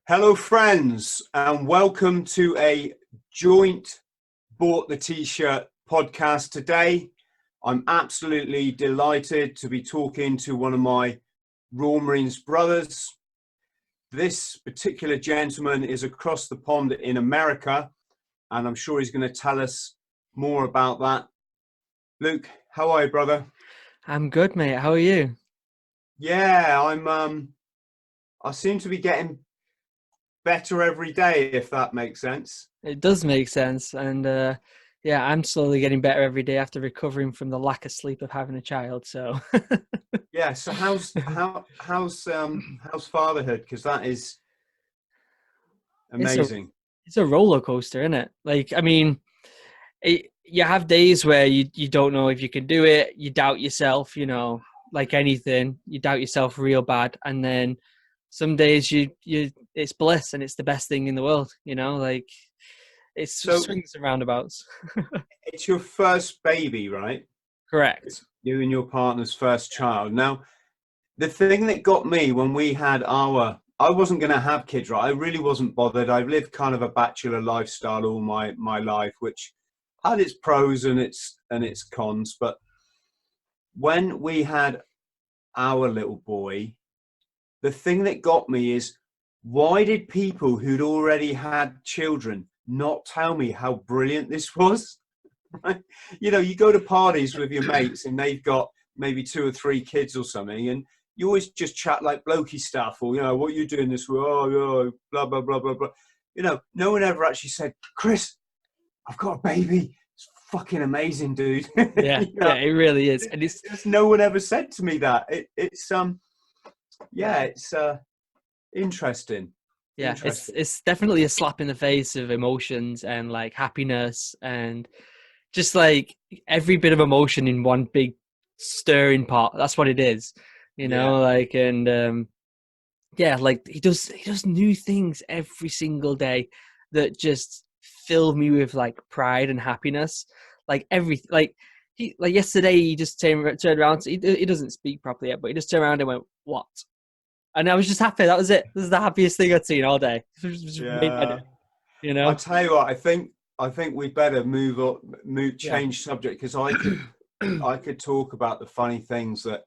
Hello, friends, and welcome to a joint Bought the T-shirt podcast today. I'm absolutely delighted to be talking to one of my Royal Marines brothers. This particular gentleman is across the pond in America, and I'm sure he's going to tell us more about that. Luke, how are you, brother? I'm good, mate. How are you? Yeah, I seem to be getting better every day, if that makes sense. It does make sense. And yeah, I'm slowly getting better every day after recovering from the lack of sleep of having a child. So Yeah. So how's fatherhood? Because that is it's a amazing. it's a roller coaster, isn't it? You have days where you don't know if you can do it. You doubt yourself, like anything. You doubt yourself real bad, and then some days you it's bliss and it's the best thing in the world. Like it's So swings and roundabouts. it's your first baby, right? Correct. You and your partner's first child. Now, the thing that got me when we had I wasn't going to have kids, right? I really wasn't bothered. I've lived kind of a bachelor lifestyle all my life, which had its pros and its cons. But when we had our little boy, the thing that got me is, why did people who'd already had children not tell me how brilliant this was? Right? You go to parties with your mates and they've got maybe 2 or 3 kids or something, and you always just chat like blokey stuff, or what are you doing this week? Oh, blah blah blah blah blah. No one ever actually said, Chris, I've got a baby. It's fucking amazing, dude. Yeah, yeah, it really is, and it's Just no one ever said to me that. It's interesting. yeah, it's Interesting. it's definitely a slap in the face of emotions and like happiness and just like every bit of emotion in one big stirring pot. That's what it is, Yeah. and yeah, like he does new things every single day that just fill me with like pride and happiness. Like every like yesterday he just turned around. He doesn't speak properly yet, but he just turned around and went, "What?" And I was just happy. That was it. This is the happiest thing I'd seen all day. Just made my Yeah. day, I tell you what, I think we better Yeah. change subject, because I could talk about the funny things that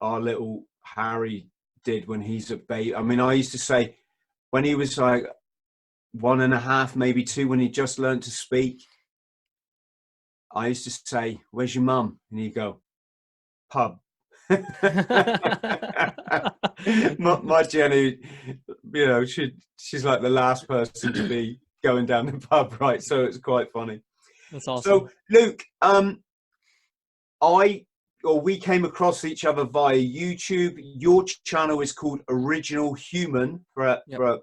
our little Harry did when he's a baby. I mean, I used to say, when he was like 1.5, maybe 2, when he just learned to speak, I used to say, "Where's your mum?" And he'd go, "Pub." my Jenny, she's like the last person to be going down the pub, right? So it's quite funny. That's So awesome. Luke, I or we came across each other via YouTube. Your channel is called Original Human Yep.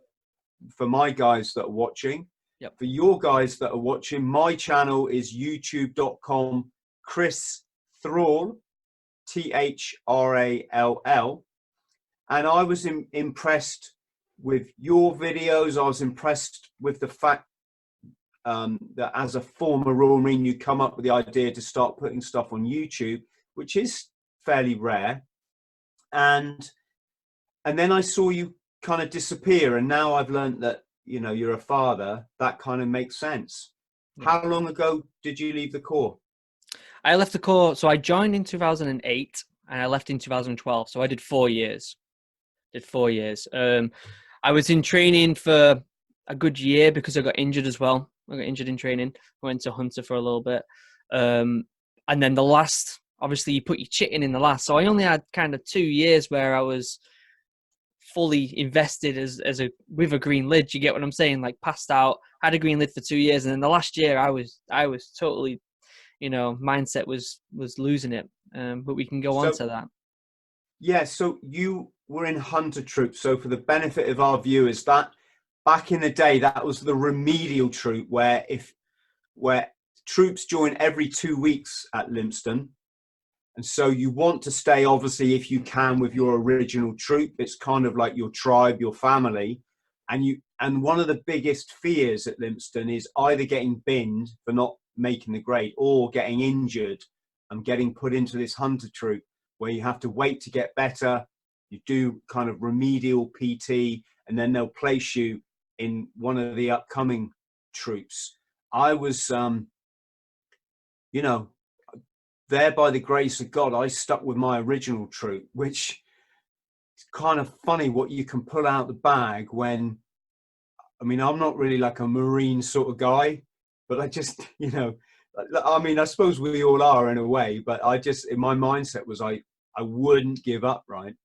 for my guys that are watching. Yep. For your guys that are watching, my channel is youtube.com Chris Thrall, Thrall. And I was impressed with your videos. I was impressed with the fact that as a former Royal Marine, you come up with the idea to start putting stuff on YouTube, which is fairly rare. And then I saw you kind of disappear, and now I've learned that you're a father. That kind of makes sense. Yeah. How long ago did you leave the Corps? I left the Corps, so I joined in 2008 and I left in 2012. So I did 4 years. Did 4 years. I was in training for a good year because I got injured as well. I got injured in training. I went to Hunter for a little bit. And then the last, obviously, you put your chitin in the last. So I only had kind of 2 years where I was fully invested as a with a green lid. You get what I'm saying? Like passed out, had a green lid for 2 years, and then the last year I was totally, mindset was losing it. But we can go on So to that. yeah, so you were in Hunter Troop. So for the benefit of our viewers, that back in the day, that was the remedial troop, where troops join every 2 weeks at Lympstone. And so you want to stay, obviously, if you can, with your original troop. It's kind of like your tribe, your family. And one of the biggest fears at Lympstone is either getting binned for not making the grade, or getting injured and getting put into this Hunter troop where you have to wait to get better. You do kind of remedial PT, and then they'll place you in one of the upcoming troops. I was, you know, there by the grace of God, I stuck with my original troop, which is kind of funny what you can pull out the bag when, I mean, I'm not really like a Marine sort of guy, but I just, you know, I mean, I suppose we all are in a way, but I just, in my mindset was I wouldn't give up, right?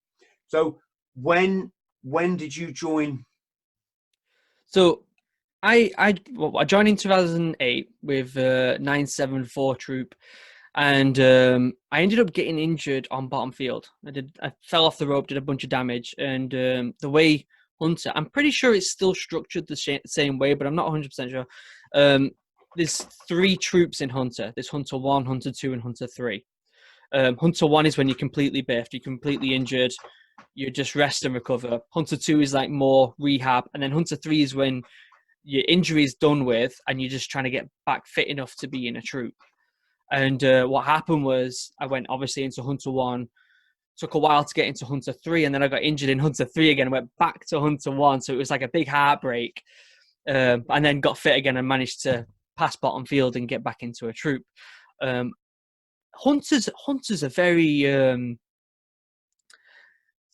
So when did you join? So I joined in 2008 with 974 troop, and I ended up getting injured on bottom field. I fell off the rope, did a bunch of damage, and the way Hunter, I'm pretty sure it's still structured the same way, but I'm not 100% sure. There's 3 troops in Hunter. There's Hunter 1, Hunter 2, and Hunter 3. Hunter 1 is when you're completely biffed, you're completely injured, you just rest and recover. Hunter 2 is like more rehab, and then Hunter 3 is when your injury is done with and you're just trying to get back fit enough to be in a troop. And what happened was I went obviously into Hunter 1, took a while to get into Hunter 3, and then I got injured in Hunter 3 again and went back to Hunter 1. So it was like a big heartbreak, and then got fit again and managed to pass bottom field and get back into a troop. Hunters are very,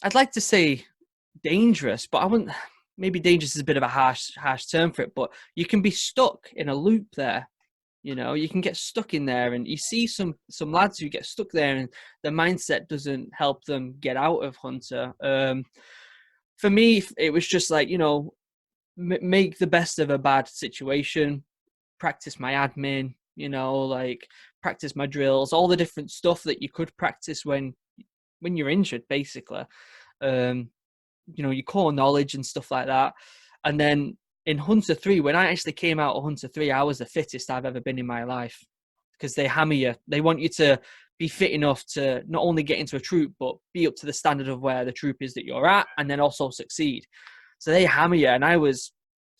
I'd like to say dangerous, but I wouldn't, maybe dangerous is a bit of a harsh term for it, but you can be stuck in a loop there. You know, you can get stuck in there, and you see some lads who get stuck there and the mindset doesn't help them get out of Hunter. For me, it was just like, you know, make the best of a bad situation, practice my admin, you know, like practice my drills, all the different stuff that you could practice when you're injured, basically. You know, your core knowledge and stuff like that. And then in Hunter 3, when I actually came out of Hunter 3, I was the fittest I've ever been in my life, because they hammer you. They want you to be fit enough to not only get into a troop, but be up to the standard of where the troop is that you're at, and then also succeed. So they hammer you, and I was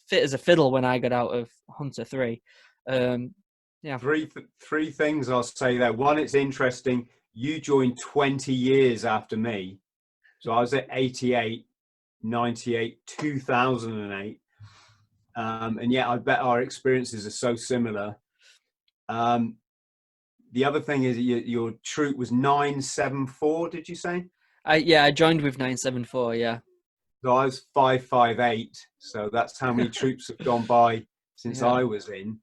fit as a fiddle when I got out of Hunter 3. Yeah. Three things I'll say there. One, it's interesting. You joined 20 years after me. So I was at 88, 98, 2008. And yeah, I bet our experiences are so similar. The other thing is your troop was 974, did you say? I joined with 974, yeah. So I was 558. So that's how many troops have gone by since I was in.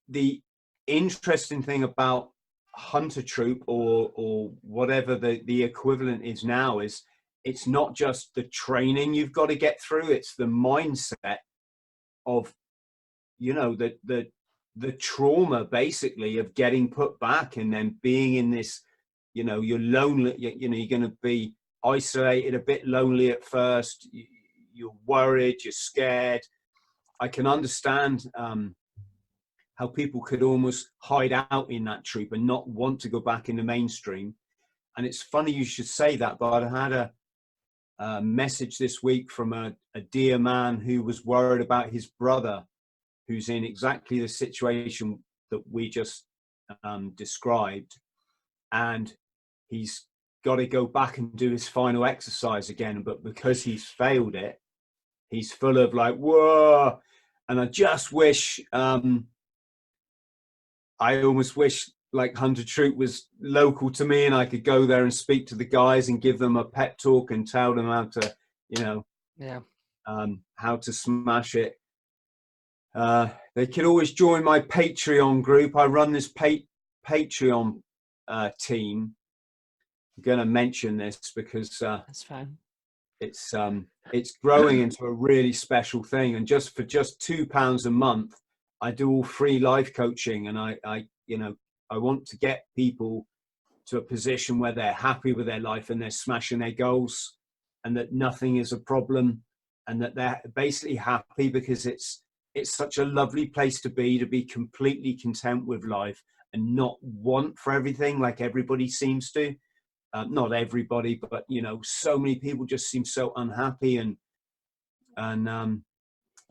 The interesting thing about Hunter troop or whatever the equivalent is now is it's not just the training you've got to get through, it's the mindset of, you know, the trauma basically of getting put back and then being in this, you know, you're lonely, you know, you're going to be isolated, a bit lonely at first, you're worried, you're scared. I can understand how people could almost hide out in that troop and not want to go back in the mainstream. And it's funny you should say that, but I had a message this week from a dear man who was worried about his brother, who's in exactly the situation that we just described. And he's got to go back and do his final exercise again. But because he's failed it, he's full of like, whoa. And I just wish, I almost wish like Hunter Troop was local to me and I could go there and speak to the guys and give them a pep talk and tell them how to, you know, how to smash it. They could always join my Patreon group. I run this Patreon team. I'm going to mention this because that's fine. It's growing into a really special thing. And for £2 a month, I do all free life coaching, and I you know, I want to get people to a position where they're happy with their life and they're smashing their goals and that nothing is a problem and that they're basically happy because it's such a lovely place to be completely content with life and not want for everything like everybody seems to. Not everybody, but, you know, so many people just seem so unhappy. And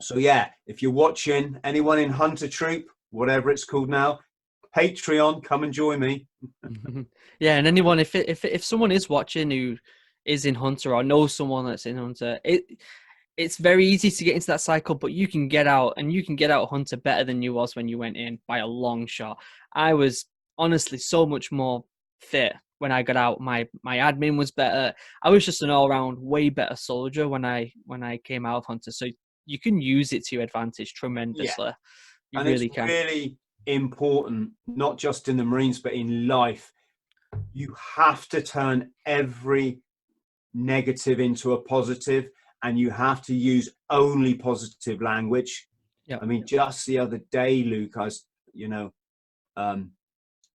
so, yeah, if you're watching, anyone in Hunter Troop, whatever it's called now, Patreon, come and join me. Yeah, and anyone, if someone is watching who is in Hunter or knows someone that's in Hunter, it's very easy to get into that cycle, but you can get out, and you can get out Hunter better than you was when you went in by a long shot. I was honestly so much more fit when I got out. My admin was better. I was just an all-round way better soldier when I came out of Hunter. So you can use it to your advantage tremendously. Yeah. You And really it's can. really important, not just in the Marines, but in life. You have to turn every negative into a positive, and you have to use only positive language. Yeah. I mean, just the other day, Luke,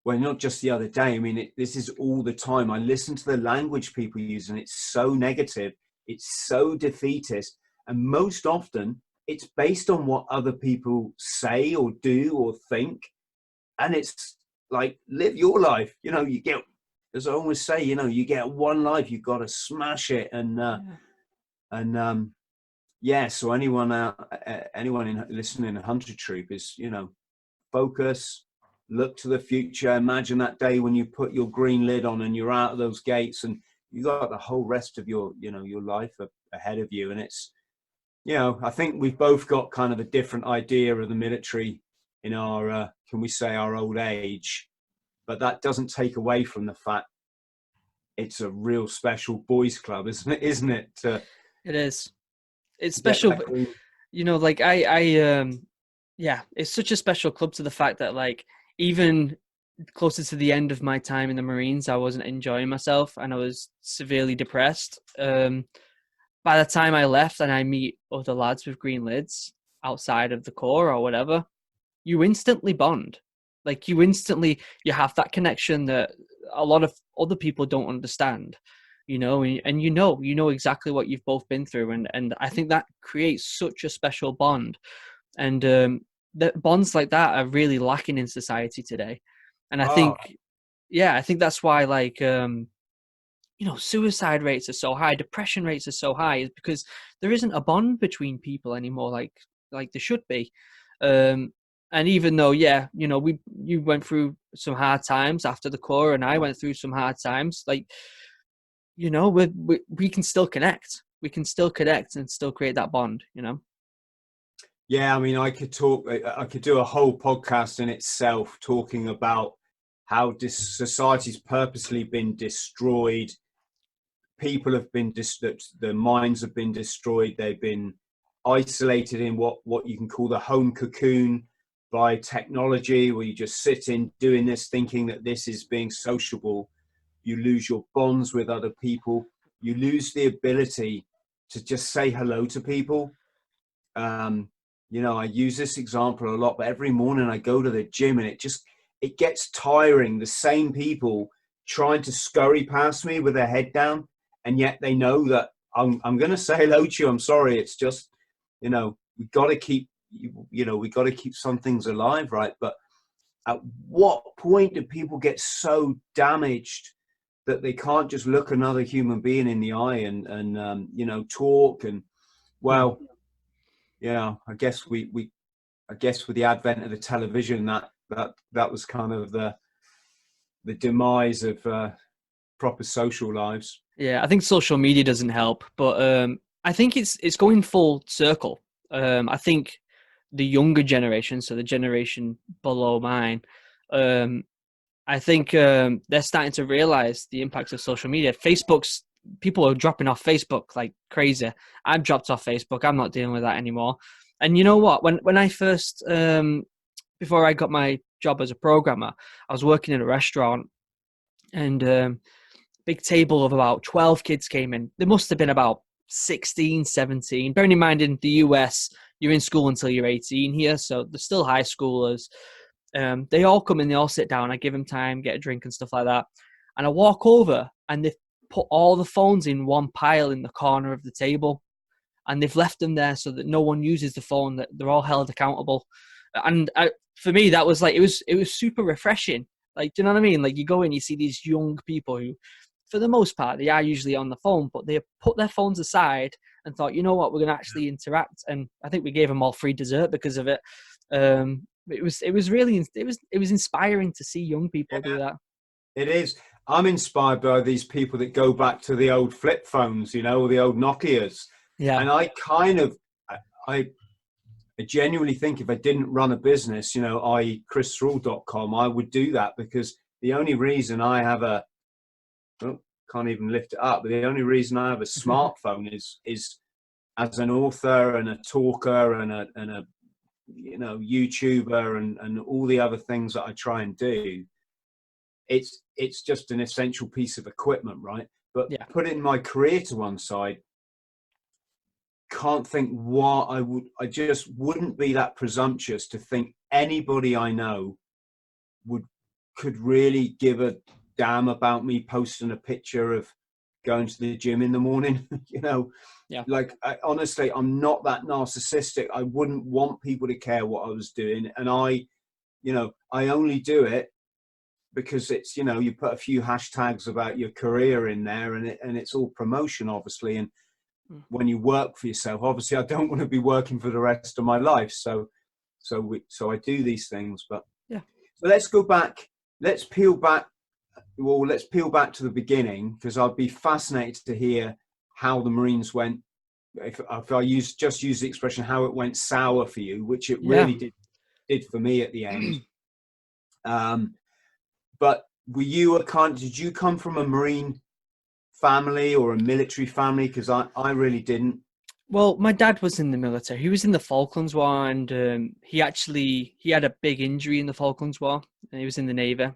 well, not just the other day. I mean, this is all the time. I listen to the language people use, and it's so negative. It's so defeatist. And most often, it's based on what other people say or do or think. And it's like, live your life. You get, as I always say, you get one life. You've got to smash it. So anyone listening in Hunter Troop is, focus, look to the future. Imagine that day when you put your green lid on and you're out of those gates and you got the whole rest of your life ahead of you. And it's, I think we've both got kind of a different idea of the military in our, can we say, our old age, but that doesn't take away from the fact it's a real special boys club, isn't it? It is. It's special, but yeah, it's such a special club to the fact that like even closer to the end of my time in the Marines, I wasn't enjoying myself and I was severely depressed. By the time I left and I meet other lads with green lids outside of the Corps or whatever, you instantly bond. Like you have that connection that a lot of other people don't understand, and you know exactly what you've both been through. And I think that creates such a special bond. And the bonds like that are really lacking in society today. And I think that's why suicide rates are so high, depression rates are so high, is because there isn't a bond between people anymore like there should be. And even though, you went through some hard times after the Corps, and I went through some hard times, we can still connect. We can still connect and still create that bond, Yeah, I mean, I could do a whole podcast in itself talking about how society's purposely been destroyed. People have been, their minds have been destroyed. They've been isolated in what you can call the home cocoon by technology, where you just sit in doing this, thinking that this is being sociable. You lose your bonds with other people. You lose the ability to just say hello to people. I use this example a lot, but every morning I go to the gym and it gets tiring. The same people trying to scurry past me with their head down, and yet they know that I'm going to say hello to you. I'm sorry. It's just, we got to keep, we got to keep some things alive, right? But at what point do people get so damaged that they can't just look another human being in the eye and talk? And well, I guess with the advent of the television, that was kind of the demise of proper social lives. Yeah, I think social media doesn't help, but I think it's going full circle. I think the younger generation, so the generation below mine, I think they're starting to realize the impacts of social media. People are dropping off Facebook like crazy. I've dropped off Facebook. I'm not dealing with that anymore. And you know what? When I first, before I got my job as a programmer, I was working in a restaurant, and big table of about 12 kids came in. There must have been about 16, 17. Bearing in mind, in the US, you're in school until you're 18 here, so they're still high schoolers. They all come in, they all sit down. I give them time, get a drink and stuff like that. And I walk over, and they've put all the phones in one pile in the corner of the table. And they've left them there so that no one uses the phone, that they're all held accountable. And for me, that was like, it was super refreshing. Like, do you know what I mean? Like, you go in, you see these young people who, for the most part, they are usually on the phone, but they put their phones aside and thought, you know what, we're going to actually interact. And I think we gave them all free dessert because of it. It was inspiring to see young people do that. It is. I'm inspired by these people that go back to the old flip phones, you know, or the old Nokias. Yeah. And I kind of, I genuinely think if I didn't run a business, you know, i.e. christhrall.com, I would do that, because the only reason I have can't even lift it up, but the only reason I have a smartphone is as an author and a talker and a you know, YouTuber and all the other things that I try and do. It's just an essential piece of equipment, right? But Yeah. putting my career to one side, can't think what I just wouldn't be that presumptuous to think anybody I know could really give a damn about me posting a picture of going to the gym in the morning. You know, Yeah. like honestly, I'm not that narcissistic. I wouldn't want people to care what I was doing. And I only do it because it's, you know, you put a few hashtags about your career in there, and it's all promotion, obviously. And when you work for yourself, obviously I don't want to be working for the rest of my life. So I do these things. But yeah. So let's go back. Let's peel back to the beginning, because I'd be fascinated to hear how the Marines went. If I use the expression, how it went sour for you, which it really did for me at the end. But did you come from a Marine family or a military family? Because I really didn't. Well, my dad was in the military. He was in the Falklands War, and he had a big injury in the Falklands War, and he was in the Navy.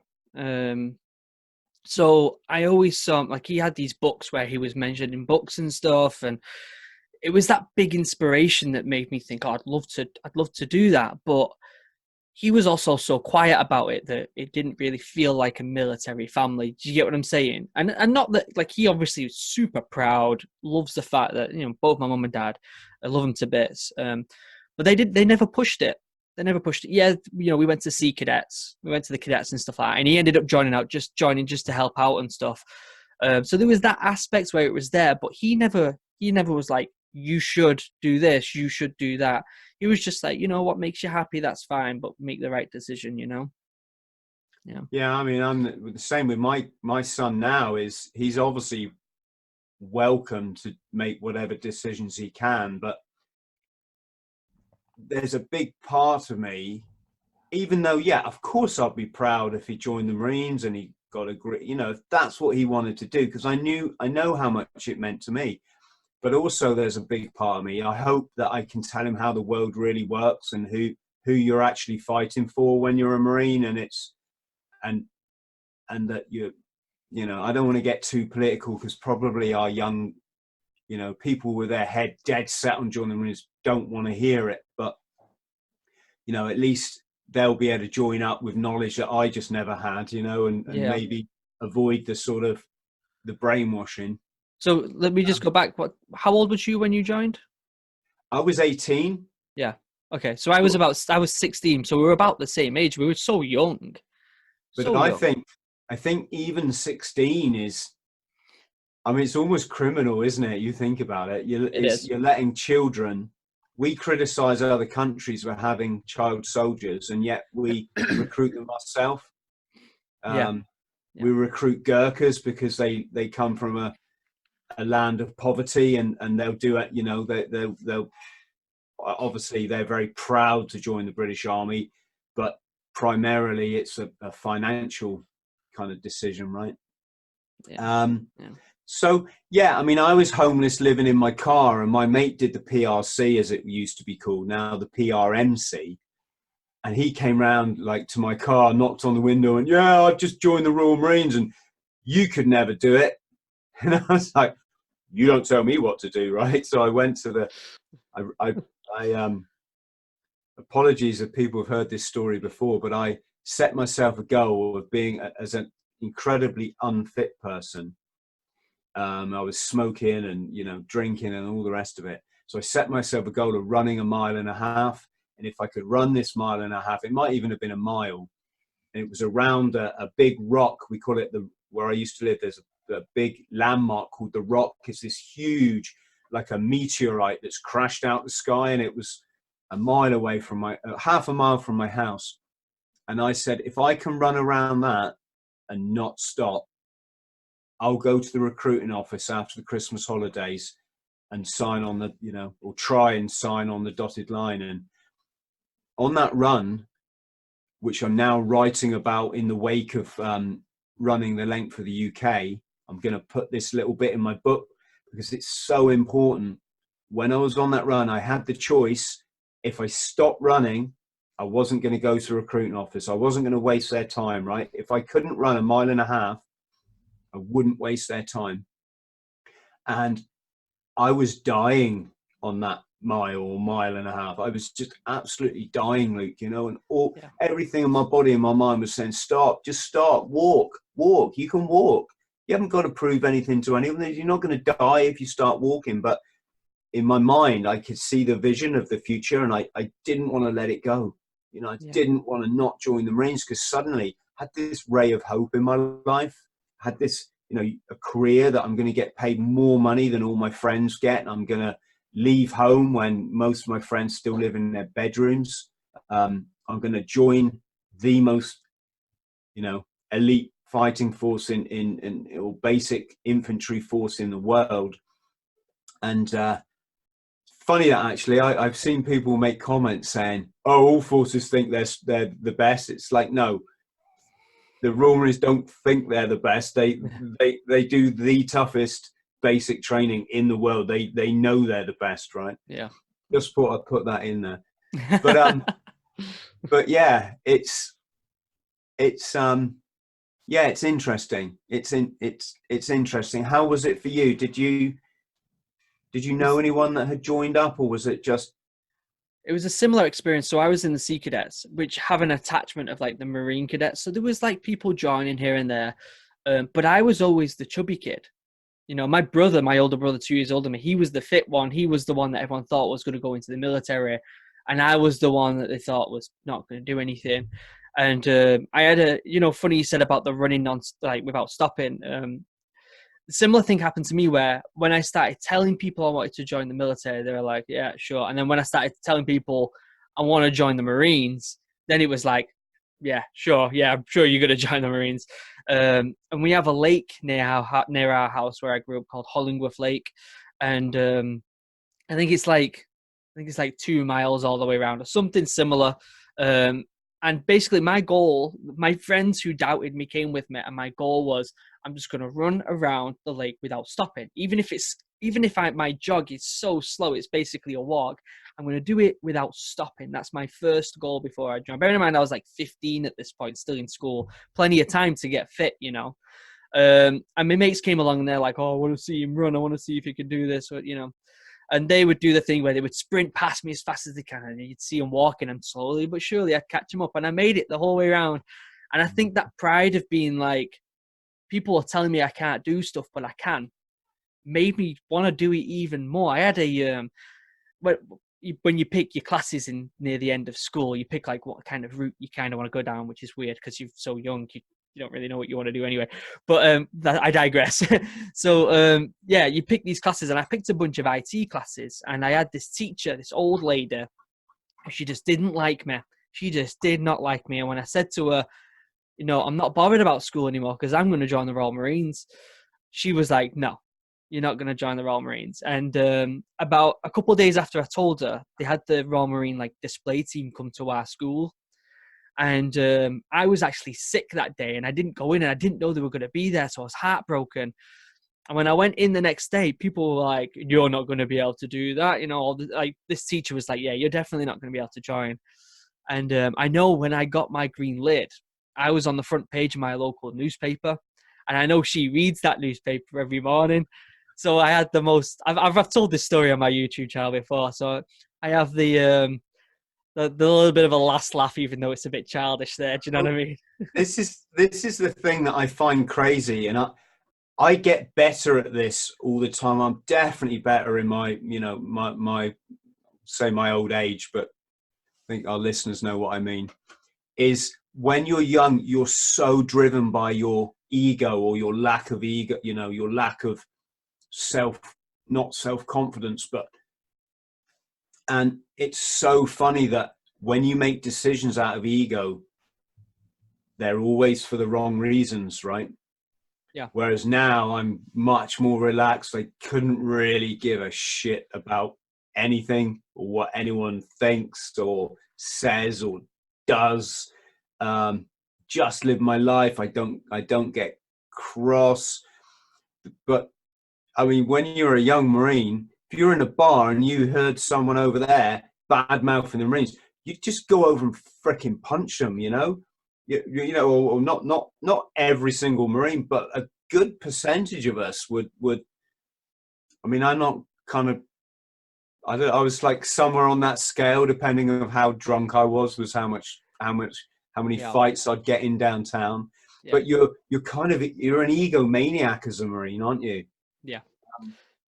So I always saw him, like, he had these books where he was mentioned in books and stuff, and it was that big inspiration that made me think, oh, I'd love to do that. But he was also so quiet about it that it didn't really feel like a military family. Do you get what I'm saying? And not that, like, he obviously was super proud, loves the fact that, you know, both my mum and dad, I love them to bits. But they never pushed it. They never pushed it. Yeah, you know, we went to Sea Cadets. We went to the cadets and stuff like that. And he ended up joining just to help out and stuff. So there was that aspect where it was there, but he never was like, you should do this, you should do that. He was just like, you know, what makes you happy, that's fine, but make the right decision, you know? Yeah, I mean, I'm the same with my son now. He's obviously welcome to make whatever decisions he can, but there's a big part of me, even though, yeah, of course I'd be proud if he joined the Marines and he got a great, you know, if that's what he wanted to do, because I know how much it meant to me. But also there's a big part of me, I hope that I can tell him how the world really works and who you're actually fighting for when you're a Marine. And that you know, I don't want to get too political, because probably our young, you know, people with their head dead set on joining the Marines don't want to hear it. But, you know, at least they'll be able to join up with knowledge that I just never had, you know, and maybe avoid the sort of the brainwashing. So let me just go back. How old was you when you joined? I was 18. Yeah. Okay. So I was 16. So we were about the same age. We were so young. But I think even 16 is, I mean, it's almost criminal, isn't it? You think about it. You're letting children. We criticize other countries for having child soldiers, and yet we recruit them ourselves. We recruit Gurkhas because they come from a land of poverty, and they'll do it. You know, they'll obviously they're very proud to join the British Army, but primarily it's a financial kind of decision, right? So yeah, I mean, I was homeless, living in my car, and my mate did the PRC, as it used to be called, now the PRMC. And he came round, like, to my car, knocked on the window, and, yeah, I've just joined the Royal Marines and you could never do it. And I was like, you don't tell me what to do, right? So I went to apologies if people have heard this story before, but I set myself a goal of being as an incredibly unfit person. I was smoking and, you know, drinking and all the rest of it. So I set myself a goal of running 1.5 miles. And if I could run this 1.5 miles, it might even have been 1 mile. And it was around a big rock. We call it where I used to live. There's a big landmark called the Rock. It's this huge, like a meteorite that's crashed out the sky. And it was 1 mile away from half a mile from my house. And I said, if I can run around that and not stop, I'll go to the recruiting office after the Christmas holidays and sign on the, or try and sign on the dotted line. And on that run, which I'm now writing about in the wake of running the length for the UK, I'm going to put this little bit in my book because it's so important. When I was on that run, I had the choice. If I stopped running, I wasn't going to go to a recruiting office. I wasn't going to waste their time, right? If I couldn't run 1.5 miles, I wouldn't waste their time. And I was dying on that mile or 1.5 miles. I was just absolutely dying, Luke, and everything in my body and my mind was saying, stop, just stop, walk. You can walk. You haven't got to prove anything to anyone. You're not going to die if you start walking. But in my mind, I could see the vision of the future, and I didn't want to let it go. I didn't want to not join the Marines, because suddenly I had this ray of hope in my life. I had this, a career that I'm going to get paid more money than all my friends get. I'm going to leave home when most of my friends still live in their bedrooms. I'm going to join the most, elite fighting force or basic infantry force in the world. And funny that actually, I've seen people make comments saying, "Oh, all forces think they're the best." It's like, no, the Royal Marines don't think they're the best. They do the toughest basic training in the world. They know they're the best, right? Yeah. Just thought I'd put that in there. But but yeah, it's interesting. It's interesting. How was it for you? Did you know anyone that had joined up, or was it just? It was a similar experience. So I was in the Sea Cadets, which have an attachment of like the Marine Cadets. So there was like people joining here and there, but I was always the chubby kid. My brother, my older brother, 2 years older than me, he was the fit one. He was the one that everyone thought was going to go into the military, and I was the one that they thought was not going to do anything. And I had a, funny you said about the running without stopping. Similar thing happened to me where when I started telling people I wanted to join the military, they were like, yeah, sure. And then when I started telling people I want to join the Marines, then it was like, yeah, sure. Yeah, I'm sure you're going to join the Marines. And we have a lake near our house where I grew up called Hollingworth Lake. And I think it's like 2 miles all the way around or something similar. And basically my goal, my friends who doubted me came with me, and my goal was, I'm just going to run around the lake without stopping. Even if my jog is so slow, it's basically a walk, I'm going to do it without stopping. That's my first goal before I joined. Bearing in mind, I was like 15 at this point, still in school, plenty of time to get fit, And my mates came along and they're like, oh, I want to see him run. I want to see if he can do this, or, And they would do the thing where they would sprint past me as fast as they can, and you'd see them walking, and slowly but surely I'd catch them up. And I made it the whole way around. And I think that pride of being like, people are telling me I can't do stuff, but I can, made me want to do it even more. I had when you pick your classes near the end of school, you pick like what kind of route you kind of want to go down, which is weird because you're so young, you don't really know what you want to do anyway. But I digress. So you pick these classes, and I picked a bunch of IT classes, and I had this teacher, this old lady, she just didn't like me. She just did not like me. And when I said to her, I'm not bothered about school anymore because I'm going to join the Royal Marines, she was like, no, you're not going to join the Royal Marines. And about a couple of days after I told her, they had the Royal Marine display team come to our school. And I was actually sick that day, and I didn't go in, and I didn't know they were going to be there. So I was heartbroken. And when I went in the next day, people were like, you're not going to be able to do that. This teacher was like, yeah, you're definitely not going to be able to join. And I know when I got my green lid, I was on the front page of my local newspaper, and I know she reads that newspaper every morning. So I had the most, I've told this story on my YouTube channel before. So I have the little bit of a last laugh, even though it's a bit childish there. Do you know what I mean? This is the thing that I find crazy, and I get better at this all the time. I'm definitely better in my old age, but I think our listeners know what I mean. Is when you're young, you're so driven by your ego or your lack of ego, your lack of not self-confidence, and it's so funny that when you make decisions out of ego, they're always for the wrong reasons, right? Yeah. Whereas now I'm much more relaxed. I couldn't really give a shit about anything or what anyone thinks or says or does. Just live my life. I don't get cross. But I mean, when you're a young Marine, if you're in a bar and you heard someone over there bad mouthing the Marines, you just go over and freaking punch them, you know? You know, or not every single Marine, but a good percentage of us would. I mean, I'm not kind of. I was like somewhere on that scale, depending on how drunk I was how many Yeah. fights I'd get in downtown. Yeah. But you're an egomaniac as a Marine, aren't you? Yeah.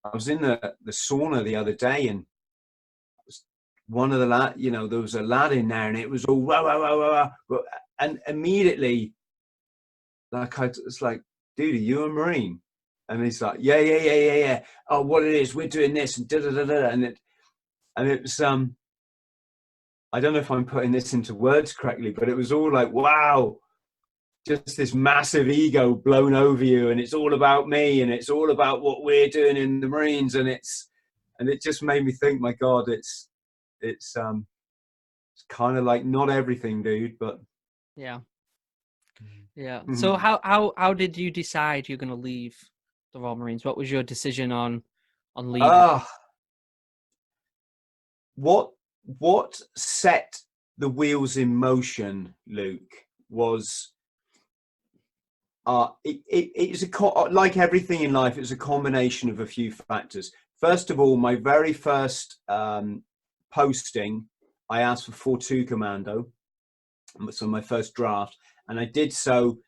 I was in the sauna the other day, and one of the there was a lad in there, and it was all wah, wah, wah, wah, wah. And immediately, it's like, dude, are you a Marine? And he's like, yeah. Oh, what it is, we're doing this, and da da da da. And it was I don't know if I'm putting this into words correctly, but it was all like, wow, just this massive ego blown over you, and it's all about me, and it's all about what we're doing in the Marines, and it just made me think, my God, it's kind of like not everything, dude, but Yeah. Yeah. mm-hmm. So how did you decide you're going to leave the Royal Marines? What was your decision on leaving? What set the wheels in motion, Luke, was it's like everything in life, it's a combination of a few factors. First of all, my very first posting, I asked for 4-2 commando, so my first draft, and I did so.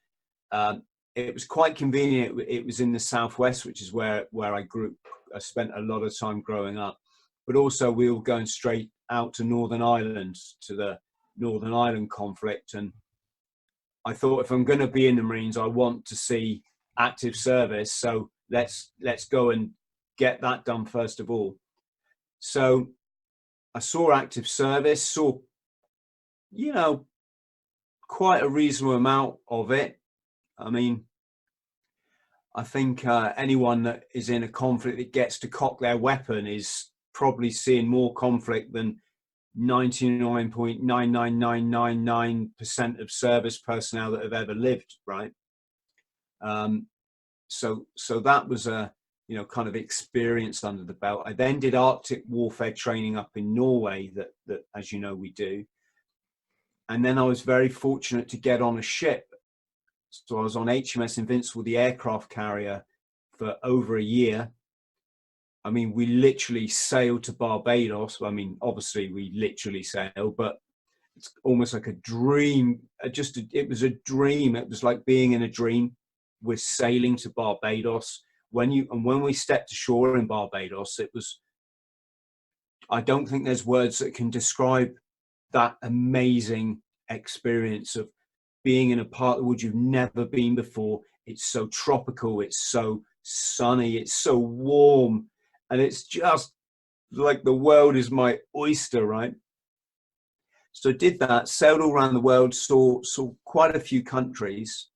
It was quite convenient. It was in the southwest, which is where I grew. I spent a lot of time growing up, but also we were going straight out to Northern Ireland, to the Northern Ireland conflict, and I thought, if I'm going to be in the Marines, I want to see active service. So let's go and get that done first of all. So I saw active service, saw, quite a reasonable amount of it. I mean, I think anyone that is in a conflict that gets to cock their weapon is probably seeing more conflict than 99.99999% of service personnel that have ever lived, right? So that was a kind of experience under the belt. I then did Arctic warfare training up in Norway, that as you know we do, and then I was very fortunate to get on a ship. So I was on HMS Invincible, the aircraft carrier, for over a year. I mean, we literally sailed to Barbados. I mean, obviously we literally sailed, but it's almost like a dream. It was a dream. It was like being in a dream. We're sailing to Barbados. When we stepped ashore in Barbados, it was, I don't think there's words that can describe that amazing experience of being in a part of the world you've never been before. It's so tropical, it's so sunny, it's so warm, and it's just like the world is my oyster, right? So I did that, sailed all around the world, saw quite a few countries,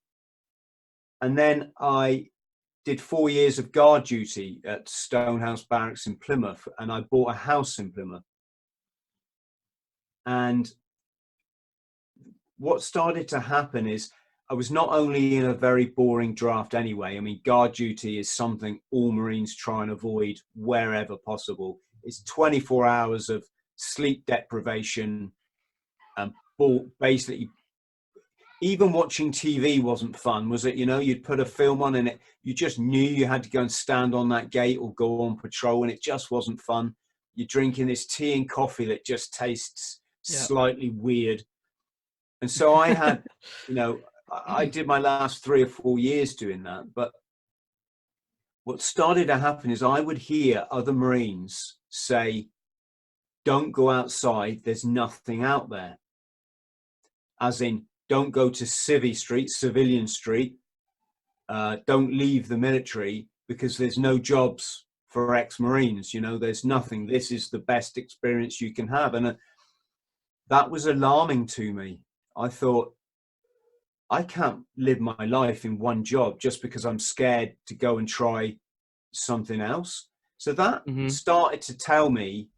and then I did 4 years of guard duty at Stonehouse Barracks in Plymouth, and I bought a house in Plymouth. And what started to happen is I was not only in a very boring draft anyway. I mean, guard duty is something all Marines try and avoid wherever possible. It's 24 hours of sleep deprivation, and basically, even watching TV wasn't fun, was it? You'd put a film on and you just knew you had to go and stand on that gate or go on patrol, and it just wasn't fun. You're drinking this tea and coffee that just tastes slightly weird. And so I had, I did my last 3 or 4 years doing that. But what started to happen is I would hear other Marines say, don't go outside, there's nothing out there. As in, don't go to Civilian Street, don't leave the military because there's no jobs for ex-Marines. There's nothing. This is the best experience you can have. And that was alarming to me. I thought, I can't live my life in one job just because I'm scared to go and try something else. So that Mm-hmm. started to tell me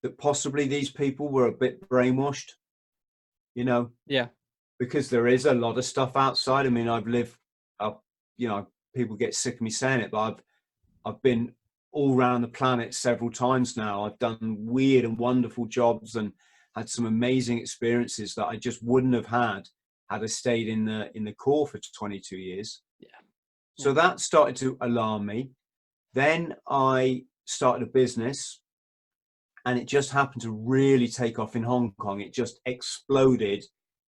that possibly these people were a bit brainwashed, you know, Yeah. because there is a lot of stuff outside. I mean, I've lived up, you know, people get sick of me saying it, but I've been all around the planet several times now. I've done weird and wonderful jobs and had some amazing experiences that I just wouldn't have had I stayed in the Corps for 22 years. Yeah. So that started to alarm me. Then I started a business, and it just happened to really take off in Hong Kong. It just exploded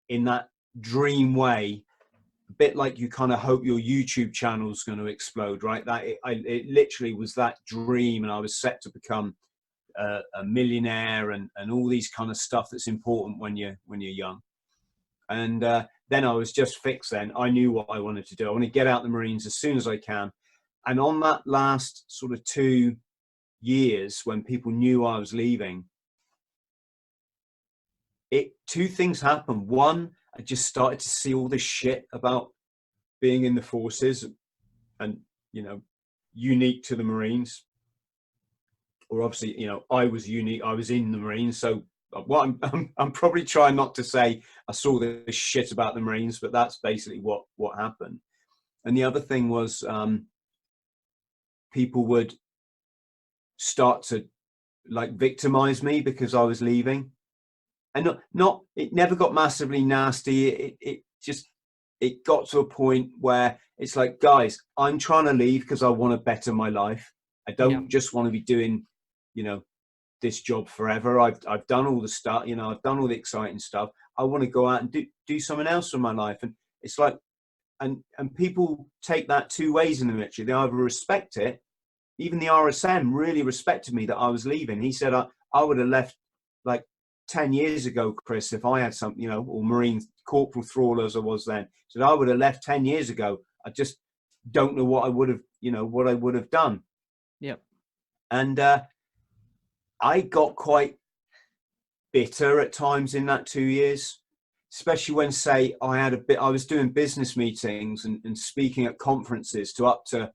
in that dream way, a bit like you kind of hope your YouTube channel is going to explode, right? That it literally was that dream, and I was set to become a millionaire and all these kind of stuff that's important when you're young. And then I was just fixed. Then I knew what I wanted to do. I want to get out the Marines as soon as I can. And on that last sort of 2 years, when people knew I was leaving, two things happened. One, I just started to see all this shit about being in the forces and, you know, unique to the Marines. Or obviously, you know, I was unique. I was in the Marines. So what I'm probably trying not to say I saw this shit about the Marines, but that's basically what happened. And the other thing was people would start to like victimize me because I was leaving. And not it never got massively nasty. It got to a point where it's like, guys, I'm trying to leave because I want to better my life. I don't just want to be doing, you know, this job forever. I've done all the stuff, you know, I've done all the exciting stuff. I want to go out and do something else with my life. And it's like, and people take that two ways in the military. They either respect it. Even the RSM really respected me that I was leaving. He said I would have left like 10 years ago, Chris, if I had something, you know, or Marine Corporal Thrall as I was then. Said I would have left 10 years ago. I just don't know what I would have, you know, what I would have done. Yep. And I got quite bitter at times in that 2 years, especially when, say, I was doing business meetings and speaking at conferences to up to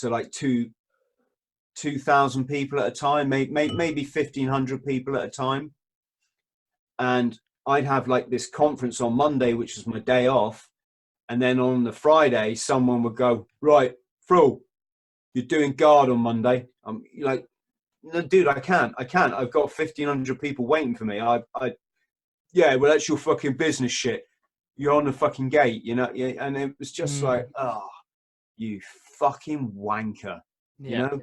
like 2,000 people at a time, maybe 1,500 people at a time. And I'd have like this conference on Monday, which was my day off. And then on the Friday, someone would go, right, Thrall, you're doing guard on Monday. I'm like, no, dude, I can't. I've got 1,500 people waiting for me. Yeah, well, that's your fucking business shit. You're on the fucking gate, you know? And it was just like, oh, you fucking wanker, you know?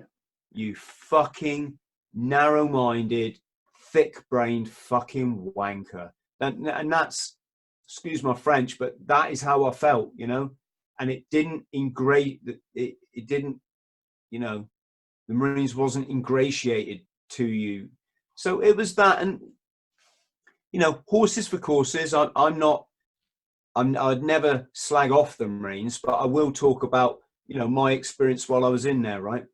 You fucking narrow-minded, thick-brained fucking wanker. And that's, excuse my French, but that is how I felt, you know? And it didn't it didn't, you know, the Marines wasn't ingratiated to you. So it was that. And, you know, horses for courses. I'd never slag off the Marines, but I will talk about, you know, my experience while I was in there, right?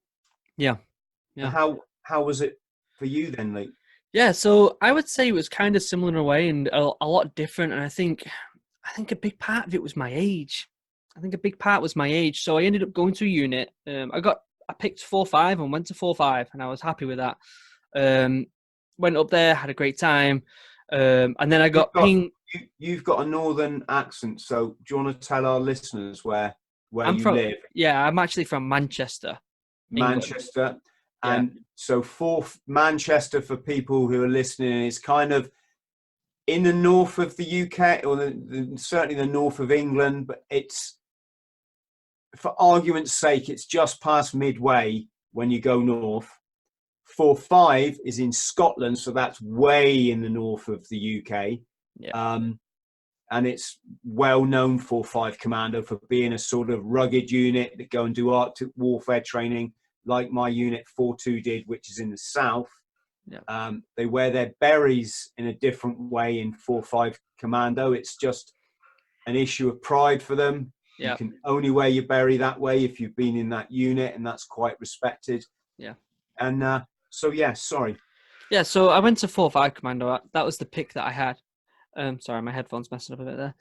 Yeah. And how was it for you then, Lee? Yeah, so I would say it was kind of similar in a way and a lot different. And I think a big part of it was my age. So I ended up going to a unit. I picked 4-5 and went to 4-5, and I was happy with that. Went up there, had a great time, and then I got pinged. You've got a northern accent, so do you want to tell our listeners where you live? Yeah, I'm actually from Manchester, Manchester. England. And so Manchester, for people who are listening, is kind of in the north of the UK, or certainly the north of England, but it's, for argument's sake, it's just past midway when you go north. 4-5 is in Scotland, so that's way in the north of the UK. And it's well known, 4-5 Commando, for being a sort of rugged unit that go and do Arctic warfare training, like my unit 4-2 did, which is in the south. They wear their berets in a different way in 4-5 Commando. It's just an issue of pride for them. You can only wear your beret that way if you've been in that unit, and that's quite respected. And so I went to 4-5 Commando. That was the pick that I had. Sorry, my headphones messing up a bit there.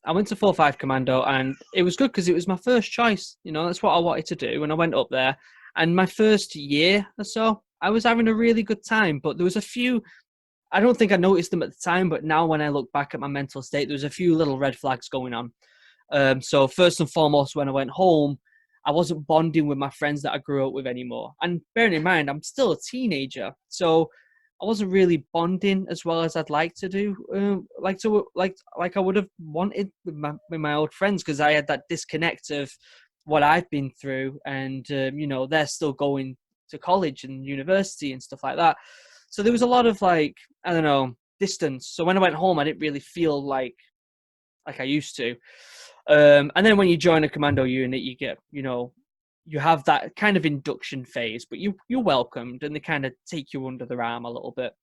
I went to 4-5 Commando, and it was good because it was my first choice. You know, that's what I wanted to do. And I went up there, and my first year or so, I was having a really good time. But there was a few. I don't think I noticed them at the time, but now when I look back at my mental state, there was a few little red flags going on. So first and foremost, when I went home, I wasn't bonding with my friends that I grew up with anymore. And bearing in mind, I'm still a teenager, so I wasn't really bonding as well as I'd like to do, like I would have wanted with my old friends, because I had that disconnect of what I've been through, and you know, they're still going to college and university and stuff like that. So there was a lot of, like, I don't know, distance. So when I went home, I didn't really feel like I used to. And then when you join a commando unit, you get, you know, you have that kind of induction phase, but you're welcomed, and they kind of take you under their arm a little bit.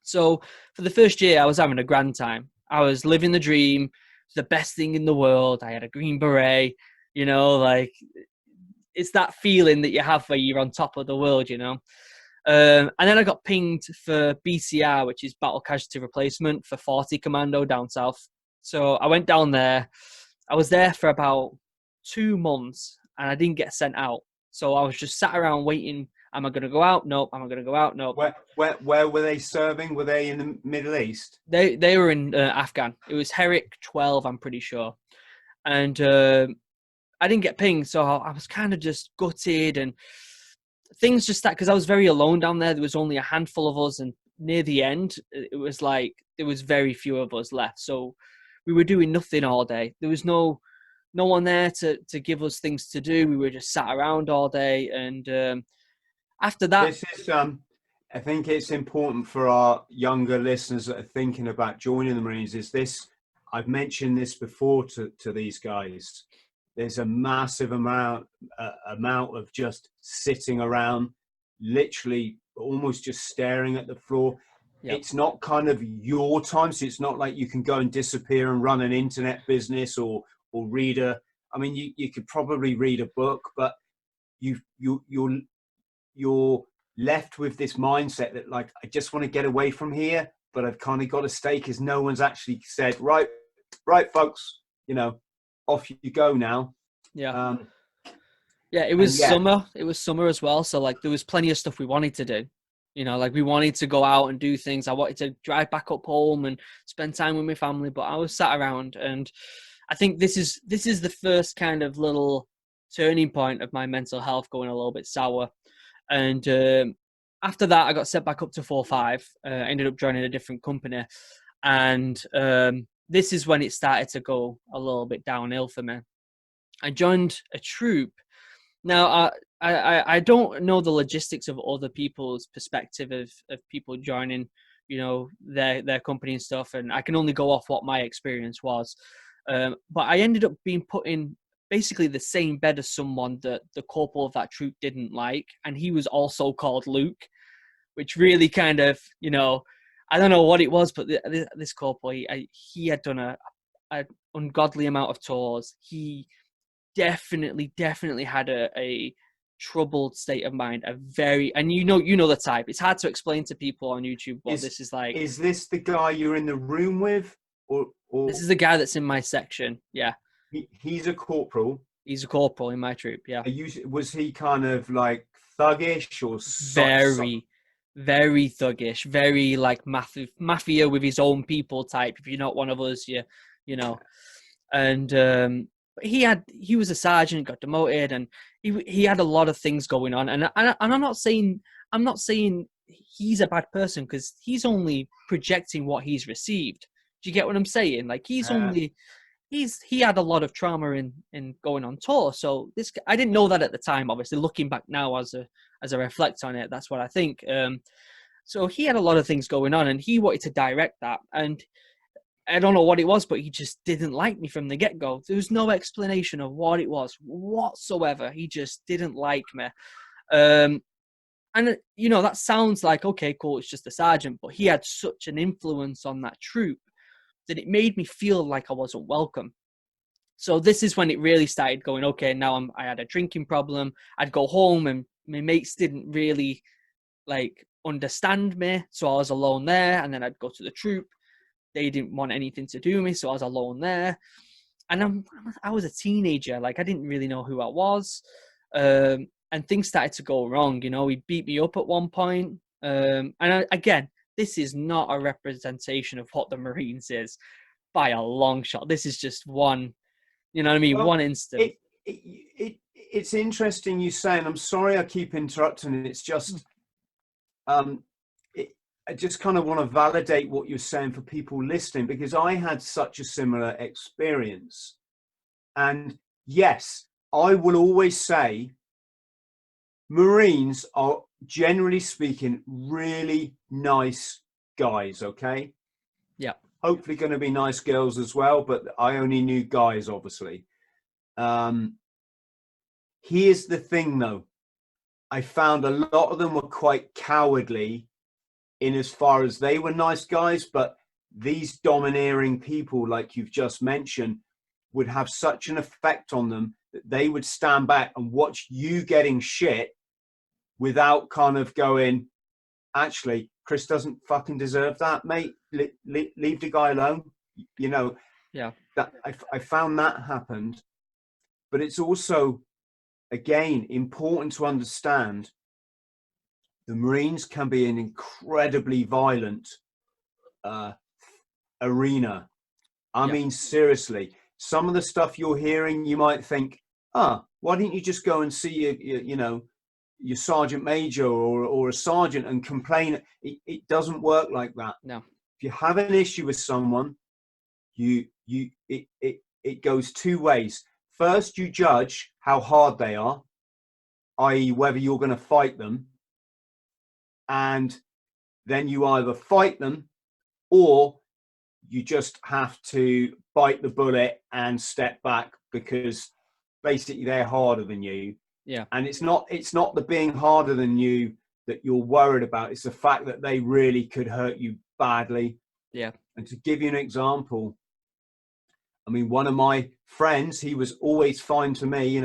So for the first year, I was having a grand time. I was living the dream, the best thing in the world. I had a green beret, you know, like, it's that feeling that you have where you're on top of the world, you know. And then I got pinged for BCR, which is Battle Casualty Replacement, for 40 Commando down south. So I went down there. I was there for about 2 months, and I didn't get sent out. So I was just sat around waiting. Am I going to go out? Nope. Am I going to go out? Nope. Where were they serving? Were they in the Middle East? They were in Afghan. It was Herrick 12, I'm pretty sure. And I didn't get pinged, so I was kind of just gutted, and things just that, because I was very alone down there. There was only a handful of us, and near the end, it was like there was very few of us left. So we were doing nothing all day. There was no one there to give us things to do. We were just sat around all day, and after that, this is I think it's important for our younger listeners that are thinking about joining the Marines. I've mentioned this before to these guys. There's a massive amount of just sitting around, literally almost just staring at the floor. Yep. It's not kind of your time, so it's not like you can go and disappear and run an internet business or read I mean, you could probably read a book, but you're left with this mindset that, like, I just want to get away from here, but I've kind of got to stay because no one's actually said, right, folks, you know, off you go now. Yeah. Yeah, it was summer. It was summer as well. So, like, there was plenty of stuff we wanted to do. You know, like, we wanted to go out and do things. I wanted to drive back up home and spend time with my family, but I was sat around, and I think this is the first kind of little turning point of my mental health going a little bit sour. And after that, I got sent back up to 4-5. Ended up joining a different company, and this is when it started to go a little bit downhill for me. I joined a troop. Now, I don't know the logistics of other people's perspective of people joining, you know, their company and stuff, and I can only go off what my experience was. But I ended up being put in basically the same bed as someone that the corporal of that troop didn't like, and he was also called Luke, which really kind of, you know, I don't know what it was, but this corporal, he had done an ungodly amount of tours. He definitely had a troubled state of mind, and you know the type. It's hard to explain to people on YouTube what this is like. Is this the guy you're in the room with, or this is the guy that's in my section? Yeah, he's a corporal. He's a corporal in my troop. Yeah. Was he kind of like thuggish or very thuggish, very like mafia with his own people type? If you're not one of us, you know. And he was a sergeant, got demoted, and he had a lot of things going on. And I'm not saying he's a bad person, because he's only projecting what he's received. Do you get what I'm saying? Like, he had a lot of trauma in going on tour. So I didn't know that at the time. Obviously, looking back now as I reflect on it, that's what I think. So he had a lot of things going on, and he wanted to direct that. And I don't know what it was, but he just didn't like me from the get-go. There was no explanation of what it was whatsoever. He just didn't like me. And, you know, that sounds like, okay, cool, it's just a sergeant. But he had such an influence on that troop that it made me feel like I wasn't welcome. So this is when it really started going, okay, now I had a drinking problem. I'd go home, and my mates didn't really, like, understand me. So I was alone there, and then I'd go to the troop. they didn't want anything to do with me, so I was alone there. And I was a teenager, like I didn't really know who I was, and things started to go wrong. He beat me up at one point, again, this is not a representation of what the Marines is by a long shot. This is just one, you know what I mean, Well, one instant. It's interesting you say, and I'm sorry I keep interrupting. It's just, I just kind of want to validate what you're saying for people listening, because I had such a similar experience. And yes, I will always say Marines are, generally speaking, really nice guys, okay? Yeah. Hopefully going to be nice girls as well, but I only knew guys, obviously. Here's the thing, though. I found a lot of them were quite cowardly in as far as they were nice guys, but these domineering people, like you've just mentioned, would have such an effect on them that they would stand back and watch you getting shit without kind of going, actually, Chris doesn't fucking deserve that, mate. Leave the guy alone. Yeah. That I found that happened. But it's also, again, important to understand the Marines can be an incredibly violent arena. I mean, seriously, some of the stuff you're hearing, you might think, why didn't you just go and see your sergeant major or a sergeant and complain? It doesn't work like that. No. If you have an issue with someone, it goes two ways. First, you judge how hard they are, i.e. whether you're going to fight them. And then you either fight them or you just have to bite the bullet and step back, because basically they're harder than you. Yeah. And it's not the being harder than you that you're worried about. It's the fact that they really could hurt you badly. Yeah. And to give you an example, I mean, one of my friends, he was always fine to me,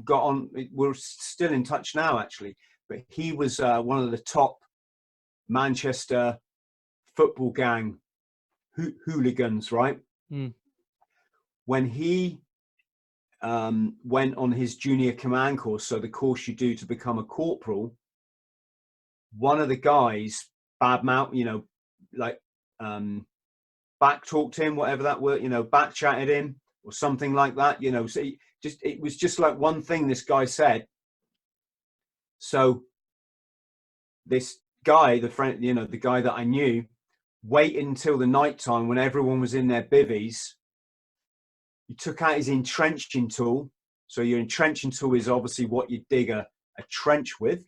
got on, we're still in touch now, actually, but he was one of the top Manchester football gang hooligans, right? When he went on his junior command course, so the course you do to become a corporal, one of the guys badmouth, back talked him, whatever that word, back chatted him or something like that, so it was just like one thing this guy said. So this guy, the friend, the guy that I knew, waited until the night time when everyone was in their bivvies. He took out his entrenching tool. So your entrenching tool is obviously what you dig a trench with.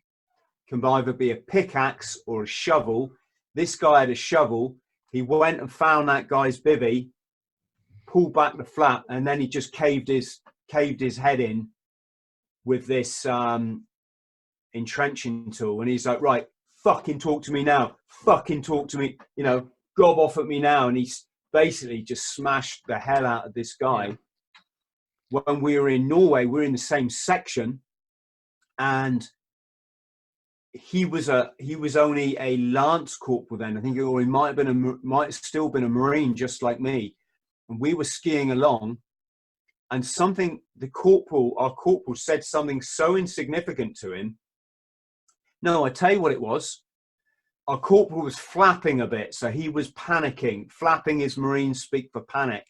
Can either be a pickaxe or a shovel. This guy had a shovel. He went and found that guy's bivvy, pulled back the flap, and then he just caved his head in with this entrenching tool. And he's like, right, fucking talk to me now. Fucking talk to me, gob off at me now. And he's basically just smashed the hell out of this guy. Yeah. When we were in Norway, we were in the same section, and he was only a lance corporal then, I think, or he might have still been a Marine just like me. And we were skiing along, and our corporal said something so insignificant to him. No, I tell you what it was. Our corporal was flapping a bit, so he was panicking. Flapping is Marine speak for panic.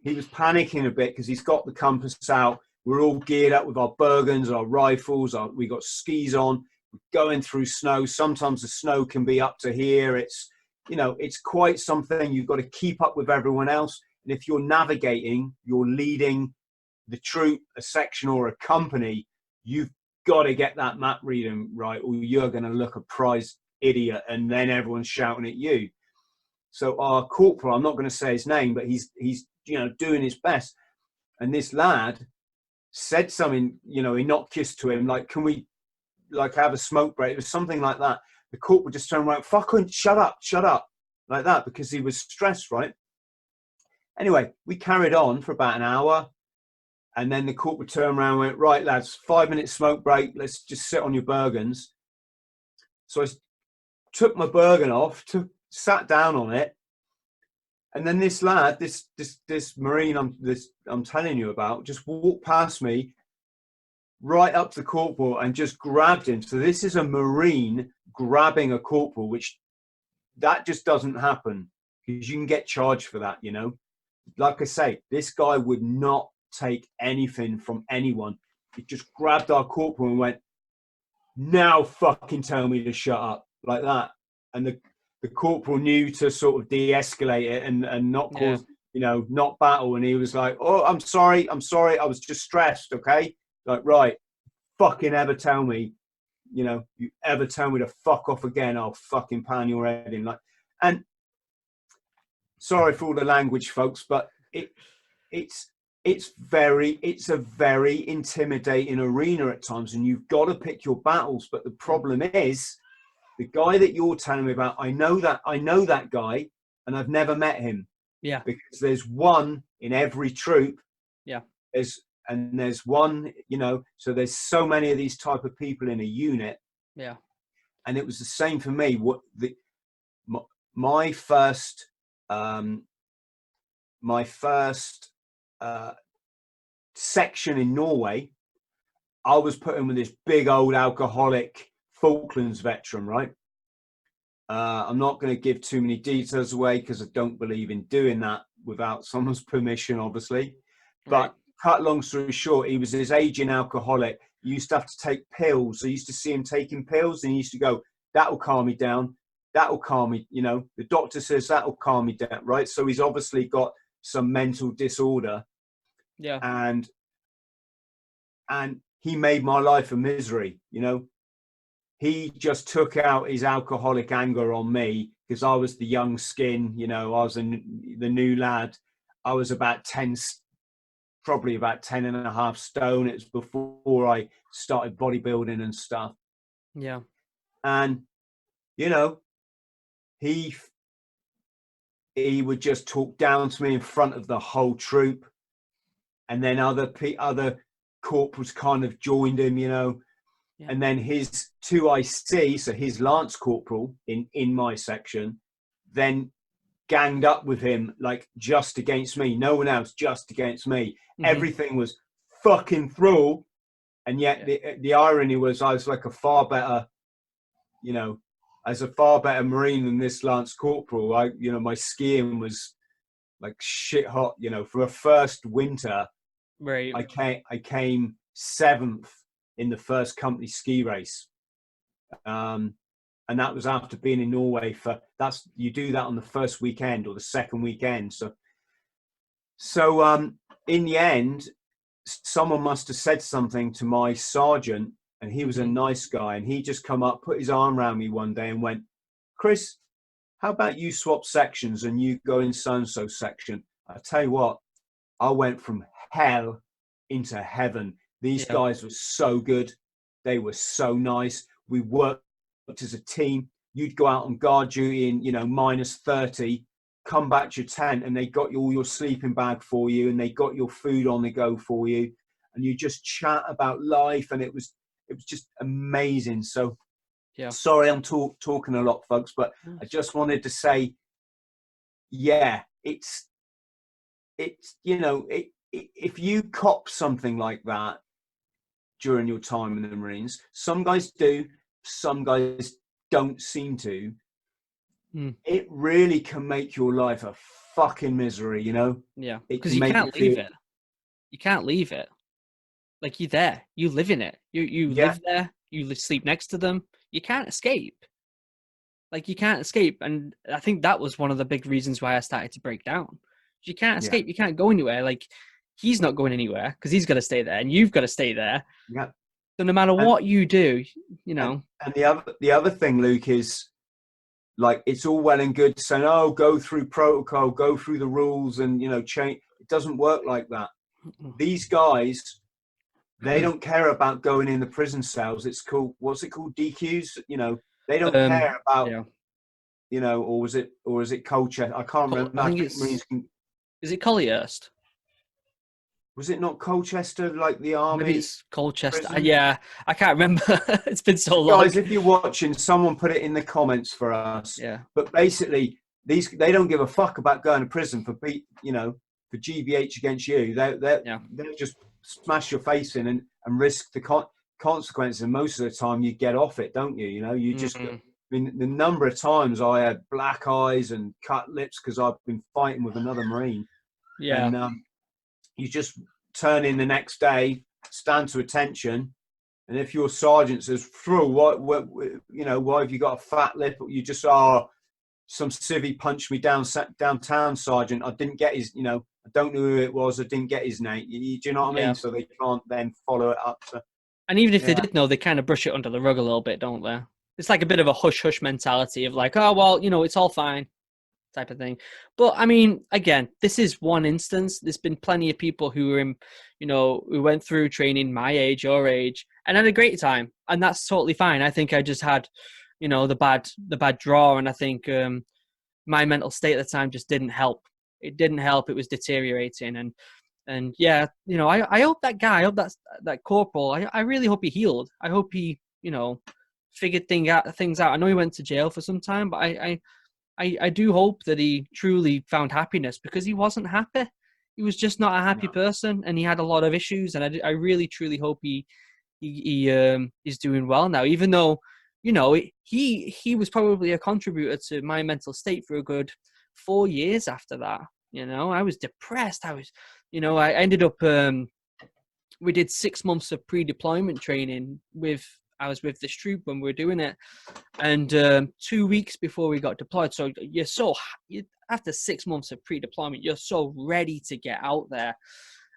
He was panicking a bit because he's got the compass out. We're all geared up with our Bergens, our rifles, we got skis on. We're going through snow. Sometimes the snow can be up to here. It's quite something. You've got to keep up with everyone else. And if you're navigating, you're leading the troop, a section or a company, you've got to get that map reading right, or you're going to look a prize idiot, and then everyone's shouting at you. So our corporal, I'm not going to say his name, but he's doing his best. And this lad said something, innocuous to him, like, can we have a smoke break? It was something like that. The corporal just turned around, fucking shut up, like that, because he was stressed, right? Anyway, we carried on for about an hour. And then the corporal turned around and went, right, lads, 5-minute smoke break. Let's just sit on your Bergens. So I took my Bergen off, sat down on it. And then this lad, this Marine I'm telling you about, just walked past me right up to the corporal and just grabbed him. So this is a Marine grabbing a corporal, which that just doesn't happen because you can get charged for that, you know. Like I say, this guy would not take anything from anyone. He just grabbed our corporal and went, now fucking tell me to shut up, like that. And the corporal knew to sort of de-escalate it and not cause, you know, not battle. And he was like, oh, I'm sorry. I was just stressed, okay? Like, right, fucking ever tell me, you know, you ever tell me to fuck off again, I'll fucking pound your head in. Like, and sorry for all the language, folks, but it's a very intimidating arena at times, and you've got to pick your battles. But the problem is, the guy that you're telling me about, I know that guy, and I've never met him. Yeah. Because there's one in every troop. Yeah. There's one, you know, so there's so many of these type of people in a unit. Yeah. And it was the same for me. My first section in Norway, I was put in with this big old alcoholic Falklands veteran, right? I'm not going to give too many details away because I don't believe in doing that without someone's permission, obviously. But cut long story short, he was this aging alcoholic. He used to have to take pills. I used to see him taking pills, and he used to go, that'll calm me down. That'll calm me. You know, the doctor says that'll calm me down, right? So he's obviously got some mental disorder. Yeah. And he made my life a misery, you know. He just took out his alcoholic anger on me because I was the young skin, you know, I was the new lad. I was probably about 10 and a half stone. It was before I started bodybuilding and stuff. Yeah. And, you know, he would just talk down to me in front of the whole troop. And then other corporals kind of joined him, you know. Yeah. And then his 2IC, so his lance corporal in my section, then ganged up with him, like just against me. No one else, just against me. Mm-hmm. Everything was fucking Thrall. And yet the irony was I was like a far better Marine than this lance corporal. My skiing was like shit hot, you know. For a first winter, right, I came 7th in the first company ski race. And that was after being in Norway you do that on the first weekend or the second weekend. So in the end, someone must have said something to my sergeant, and he was a nice guy, and he just come up, put his arm around me one day and went, Chris, how about you swap sections and you go in so-and-so section? I tell you what, I went from hell into heaven. These guys were so good. They were so nice. We worked as a team. You'd go out on guard duty in, you know, -30, come back to your tent, and they got you all your sleeping bag for you, and they got your food on the go for you, and you just chat about life, and it was just amazing. So, sorry, I'm talking a lot, folks, but I just wanted to say, it's you know, if you cop something like that during your time in the Marines, some guys do, some guys don't seem to. It really can make your life a fucking misery, you know? Yeah, because you can't leave it. You can't leave it. Like, you're there. You live in it. You live there. You sleep next to them. You can't escape. Like, you can't escape. And I think that was one of the big reasons why I started to break down. You can't escape. You can't go anywhere. Like, he's not going anywhere because he's got to stay there, and you've got to stay there. Yeah. So no matter what you do, you know. And the other thing, Luke, is like, it's all well and good saying, oh, go through protocol, go through the rules, and, you know, change. It doesn't work like that. These guys, they don't care about going in the prison cells. It's called, what's it called? DQs? You know, they don't care about, you know, or is it Colchester? I can't remember. I think is it Colchester? Was it not Colchester, like the army? Maybe it's Colchester. Yeah, I can't remember. It's been so long. Guys, if you're watching, someone put it in the comments for us. Yeah. But basically, they don't give a fuck about going to prison for for GBH against you. They'll just smash your face in and risk the consequences. And most of the time you get off it, don't you? You know, you just, I mean, the number of times I had black eyes and cut lips because I've been fighting with another Marine. Yeah. And you just turn in the next day, stand to attention. And if your sergeant says, "Through what, why have you got a fat lip?" You just some civvy punched me downtown, sergeant. I didn't get his, I don't know who it was. I didn't get his name. Do you know what I mean? So they can't then follow it up. And even if they did know, they kind of brush it under the rug a little bit, don't they? It's like a bit of a hush-hush mentality of like, oh, well, it's all fine type of thing. But, I mean, again, this is one instance. There's been plenty of people who were who went through training my age, your age, and had a great time. And that's totally fine. I think I just had, the bad draw. And I think my mental state at the time just didn't help. It didn't help. It was deteriorating. And yeah, I hope that guy, I hope that corporal, I really hope he healed. I hope he, figured things out. I know he went to jail for some time, but I do hope that he truly found happiness, because he wasn't happy. He was just not a happy person, and he had a lot of issues. And I really, truly hope he is doing well now, even though, he was probably a contributor to my mental state for a good 4 years after that. I was depressed. I ended up, we did 6 months of pre-deployment training I was with this troop when we were doing it. And 2 weeks before we got deployed. So after 6 months of pre-deployment, you're so ready to get out there.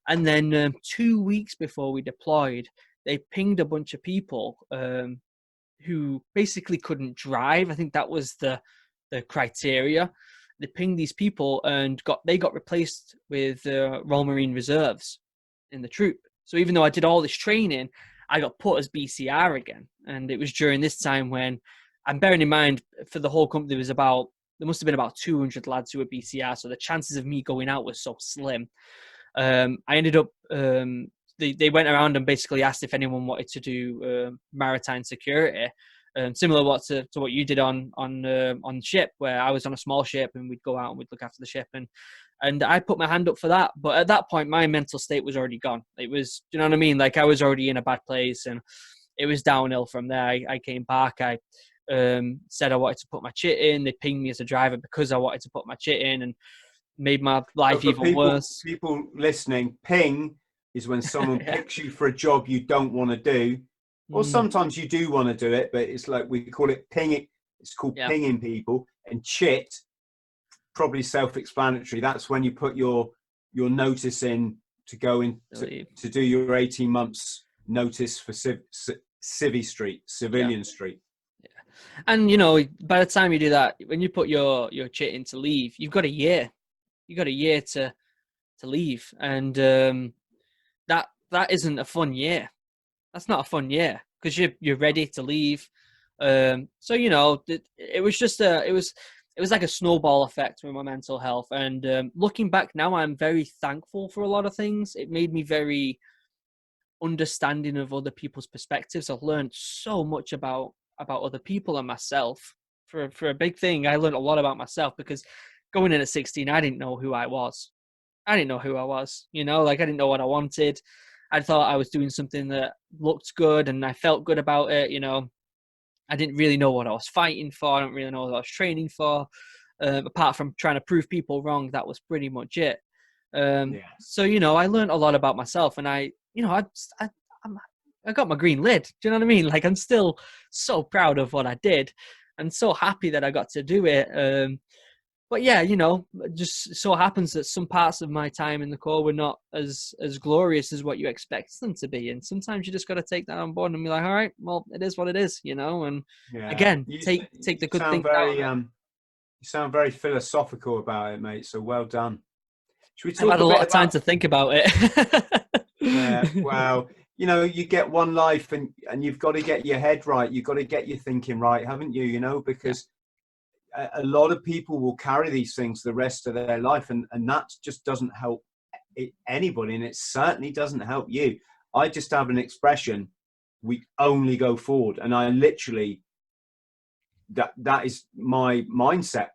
And then 2 weeks before we deployed, they pinged a bunch of people who basically couldn't drive. I think that was the criteria. They pinged these people and they got replaced with Royal Marine Reserves in the troop. So even though I did all this training, I got put as BCR again. And it was during this time when, I'm bearing in mind, for the whole company, there must have been about 200 lads who were BCR. So the chances of me going out was so slim. I ended up, they went around and basically asked if anyone wanted to do maritime security. Similar to what you did on ship, where I was on a small ship and we'd go out and we'd look after the ship, and I put my hand up for that. But at that point, my mental state was already gone. It was, you know what I mean? Like, I was already in a bad place, and it was downhill from there. I came back. I said I wanted to put my chit in. They pinged me as a driver because I wanted to put my chit in, and made my life even worse. People listening, ping is when someone picks you for a job you don't want to do. Or sometimes you do want to do it, but it's like, we call it pinging. It's called pinging people. And chit, probably self-explanatory. That's when you put your notice in to go in to do your 18 months notice for Civvy Street, Civilian Street. Yeah. And, by the time you do that, when you put your chit in to leave, you've got a year. You've got a year to leave. And that isn't a fun year. That's not a fun year, because you're ready to leave. So it was just it was like a snowball effect with my mental health. And looking back now, I'm very thankful for a lot of things. It made me very understanding of other people's perspectives. I've learned so much about other people and myself. For a big thing, I learned a lot about myself, because going in at 16, I didn't know who I was. I didn't know who I was. I didn't know what I wanted. I thought I was doing something that looked good and I felt good about it. I didn't really know what I was fighting for. I don't really know what I was training for. Apart from trying to prove people wrong, that was pretty much it. So, I learned a lot about myself, and I got my green lid. Do you know what I mean? Like, I'm still so proud of what I did and so happy that I got to do it. But yeah, it just so happens that some parts of my time in the Corps were not as glorious as what you expect them to be. And sometimes you just got to take that on board and be like, all right, well, it is what it is, and again, take the good things out. You sound very philosophical about it, mate. So well done. Should we talk I've had a lot of time to think about it. Yeah, well, you get one life, and you've got to get your head right. You've got to get your thinking right, haven't you? Because a lot of people will carry these things the rest of their life, and that just doesn't help anybody, and it certainly doesn't help you. I just have an expression: we only go forward, and I literally that is my mindset.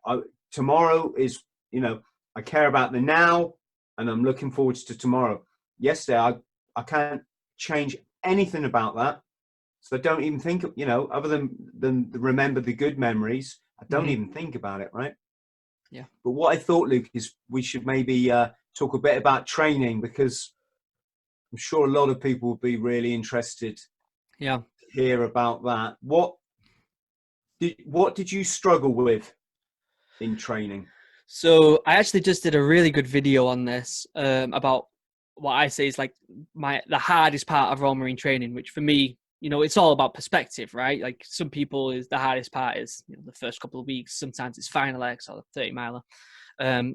tomorrow is, I care about the now, and I'm looking forward to tomorrow. Yesterday, I can't change anything about that. So I don't even think, other than remember the good memories, I don't even think about it, right? Yeah. But what I thought, Luke, is we should maybe talk a bit about training, because I'm sure a lot of people would be really interested to hear about that. What did you struggle with in training? So I actually just did a really good video on this about what I say is like the hardest part of Royal Marine training, which for me, it's all about perspective, right? Like some people is the hardest part is the first couple of weeks. Sometimes it's final X or the 30 miler.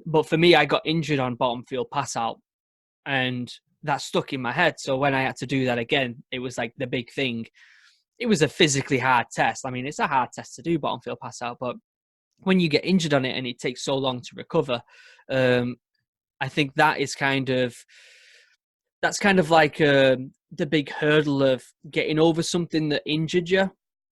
But for me, I got injured on bottom field pass out, and that stuck in my head. So when I had to do that again, it was like the big thing. It was a physically hard test. I mean, it's a hard test to do bottom field pass out, but when you get injured on it and it takes so long to recover, I think that's kind of like the big hurdle of getting over something that injured you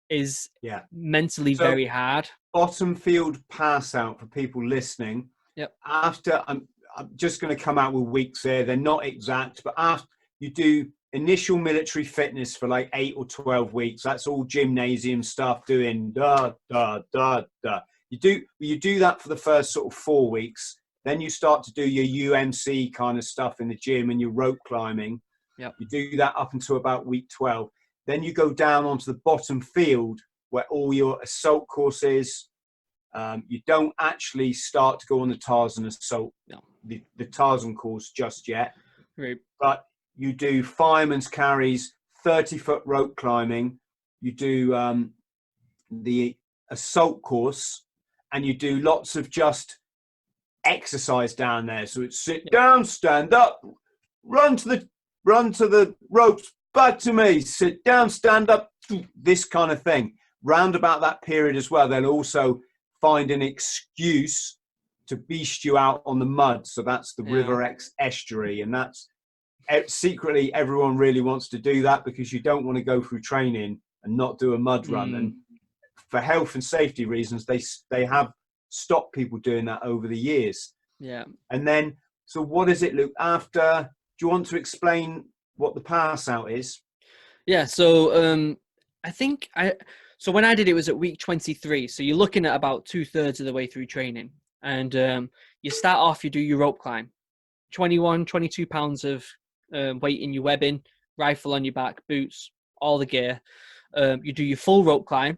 is mentally very hard. Bottom field pass out, for people listening. Yep. After I'm just going to come out with weeks here. They're not exact, but after you do initial military fitness for like 8 or 12 weeks, that's all gymnasium stuff, doing da da da da. You do that for the first sort of 4 weeks. Then you start to do your UMC kind of stuff in the gym and your rope climbing. Yep. You do that up until about week 12. Then you go down onto the bottom field where all your assault courses. You don't actually start to go on the Tarzan assault, the Tarzan course just yet. Right. But you do fireman's carries, 30-foot rope climbing. You do the assault course, and you do lots of just exercise down there. So it's sit down, stand up, run to the ropes, back to me, sit down, stand up, this kind of thing. Round about that period as well, they'll also find an excuse to beast you out on the mud. So that's the River X estuary, and that's secretly everyone really wants to do that, because you don't want to go through training and not do a mud run. And for health and safety reasons, they have stopped people doing that over the years. Yeah. And then, so what is it, Luke? After, do you want to explain what the pass out is? Yeah. So so when I did it was at week 23. So you're looking at about 2/3 of the way through training, and you start off. You do your rope climb, 21, 22 pounds of weight in your webbing, rifle on your back, boots, all the gear. You do your full rope climb.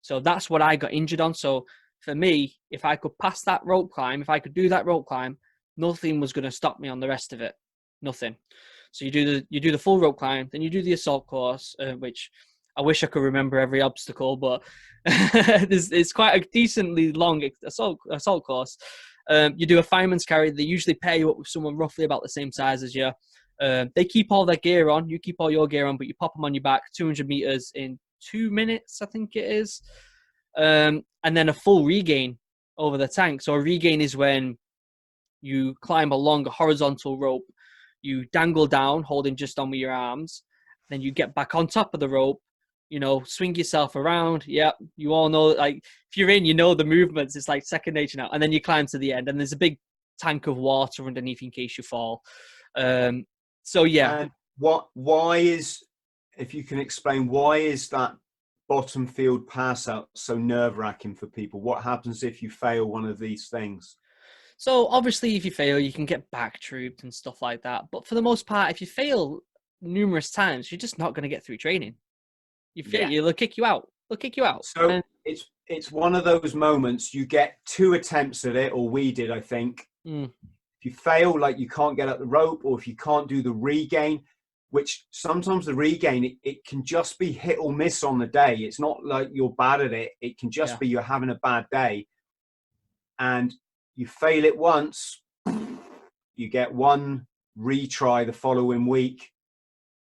So that's what I got injured on. So for me, if I could pass that rope climb, if I could do that rope climb, nothing was going to stop me on the rest of it. Nothing. So you do the full rope climb, then you do the assault course, which I wish I could remember every obstacle, but it's quite a decently long assault course. You do a fireman's carry. They usually pair you up with someone roughly about the same size as you. They keep all their gear on. You keep all your gear on, but you pop them on your back 200 meters in 2 minutes, I think it is. And then a full regain over the tank. So a regain is when you climb along a horizontal rope, you dangle down, holding just on with your arms. Then you get back on top of the rope, swing yourself around. Yeah, you all know, like, if you're in, the movements. It's like second nature now. And then you climb to the end, and there's a big tank of water underneath in case you fall. So, yeah. And why is, if you can explain, why is that bottom field pass out so nerve-wracking for people? What happens if you fail one of these things? So obviously if you fail, you can get back trooped and stuff like that. But for the most part, if you fail numerous times, you're just not going to get through training. You fail, they'll kick you out. They'll kick you out. So it's one of those moments, you get 2 attempts at it, or we did, I think. If you fail, like you can't get up the rope, or if you can't do the regain, which sometimes the regain, it can just be hit or miss on the day. It's not like you're bad at it. It can just be you're having a bad day. And you fail it once, you get one retry the following week.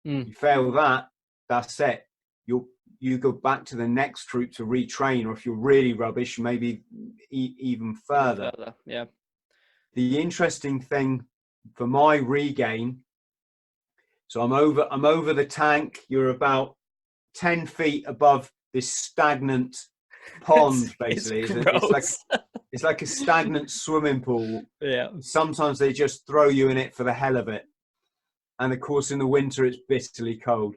You fail that, that's it. You go back to the next troop to retrain, or if you're really rubbish, maybe even further. Yeah. The interesting thing for my regain, so I'm over the tank. You're about 10 feet above this stagnant pond, basically. It's like It's like a stagnant swimming pool. Yeah. Sometimes they just throw you in it for the hell of it. And of course, in the winter, it's bitterly cold.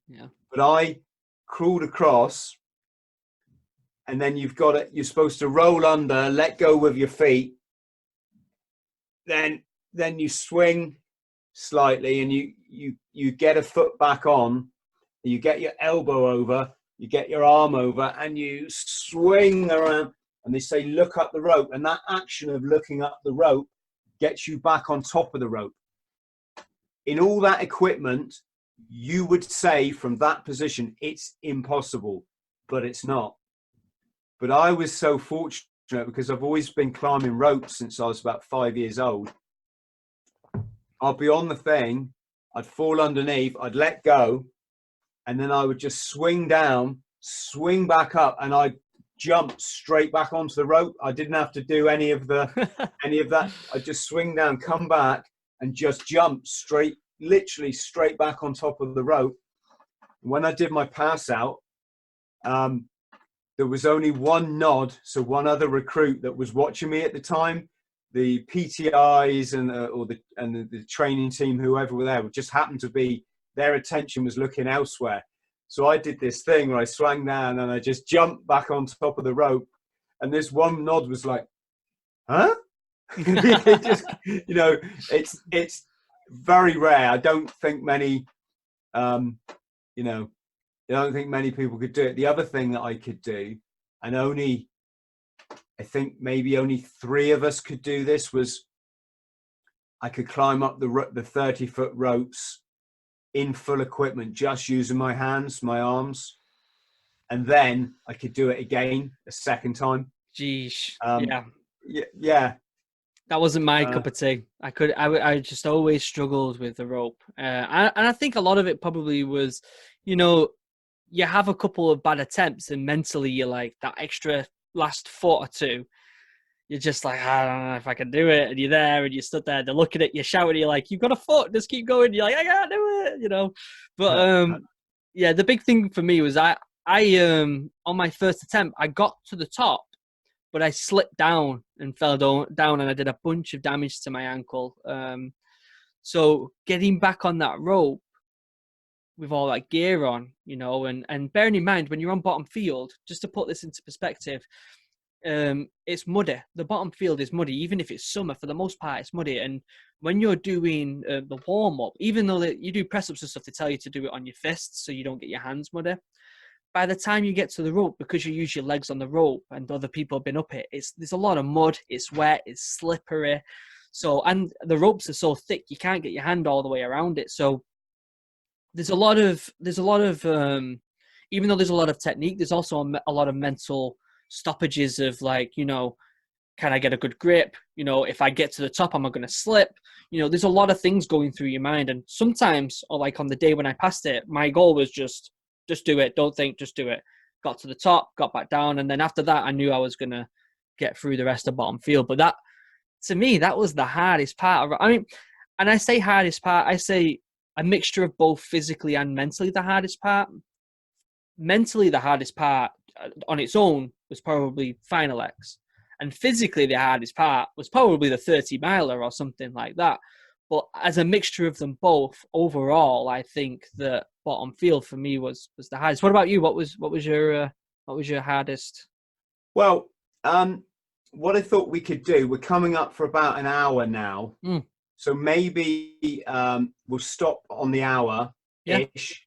Yeah. But I crawled across, and then you're supposed to roll under, let go with your feet. Then you swing slightly, and you get a foot back on. You get your elbow over, you get your arm over, and you swing around. And they say, look up the rope. And that action of looking up the rope gets you back on top of the rope. In all that equipment, you would say from that position, it's impossible, but it's not. But I was so fortunate because I've always been climbing ropes since I was about 5 years old. I'll be on the thing, I'd fall underneath, I'd let go, and then I would just swing down, swing back up, and I'd jump straight back onto the rope. I didn't have to do any of that. I'd just swing down, come back, and just jump straight, literally straight back on top of the rope. When I did my pass out, there was only one nod, so one other recruit that was watching me at the time. The PTIs and the training team, whoever were there, just happened to be, their attention was looking elsewhere. So I did this thing where I swung down and I just jumped back on top of the rope, and this one nod was like, huh? It just, it's very rare. I don't think many, I don't think many people could do it. The other thing that I could do, and I think maybe only 3 of us could do this, was I could climb up the 30-foot ropes in full equipment, just using my hands, my arms, and then I could do it again a second time. Jeez. Yeah. That wasn't my cup of tea. I just always struggled with the rope. And I think a lot of it probably was, you have a couple of bad attempts and mentally you're like, that extra last foot or two, you're just like, I don't know if I can do it. And you're there and you stood there, they're looking at you, shouting, you're like, you've got a foot, just keep going. You're like, I can't do it, But yeah, the big thing for me was I on my first attempt, I got to the top, but I slipped down and fell down and I did a bunch of damage to my ankle. So getting back on that rope with all that gear on, and bearing in mind, when you're on bottom field, just to put this into perspective, it's muddy. The bottom field is muddy, even if it's summer. For the most part, it's muddy. And when you're doing the warm-up, even though you do press-ups and stuff, they tell you to do it on your fists so you don't get your hands muddy. By the time you get to the rope, because you use your legs on the rope and other people have been up it, there's a lot of mud, it's wet, it's slippery. So, and the ropes are so thick, you can't get your hand all the way around it. So there's a lot of, even though there's a lot of technique, there's also a lot of mental stoppages of like, can I get a good grip? If I get to the top, am I going to slip? There's a lot of things going through your mind. And sometimes, or like on the day when I passed it, my goal was just do it. Don't think, just do it. Got to the top, got back down. And then after that, I knew I was going to get through the rest of bottom field. But that, to me, that was the hardest part. And I say hardest part, I say a mixture of both physically and mentally the hardest part. Mentally, the hardest part on its own was probably Final X. And physically, the hardest part was probably the 30-miler or something like that. But as a mixture of them both, overall, I think that bottom field for me was the hardest. What about you? What was your hardest? Well, what I thought we could do, we're coming up for about an hour now. So maybe we'll stop on the hour-ish,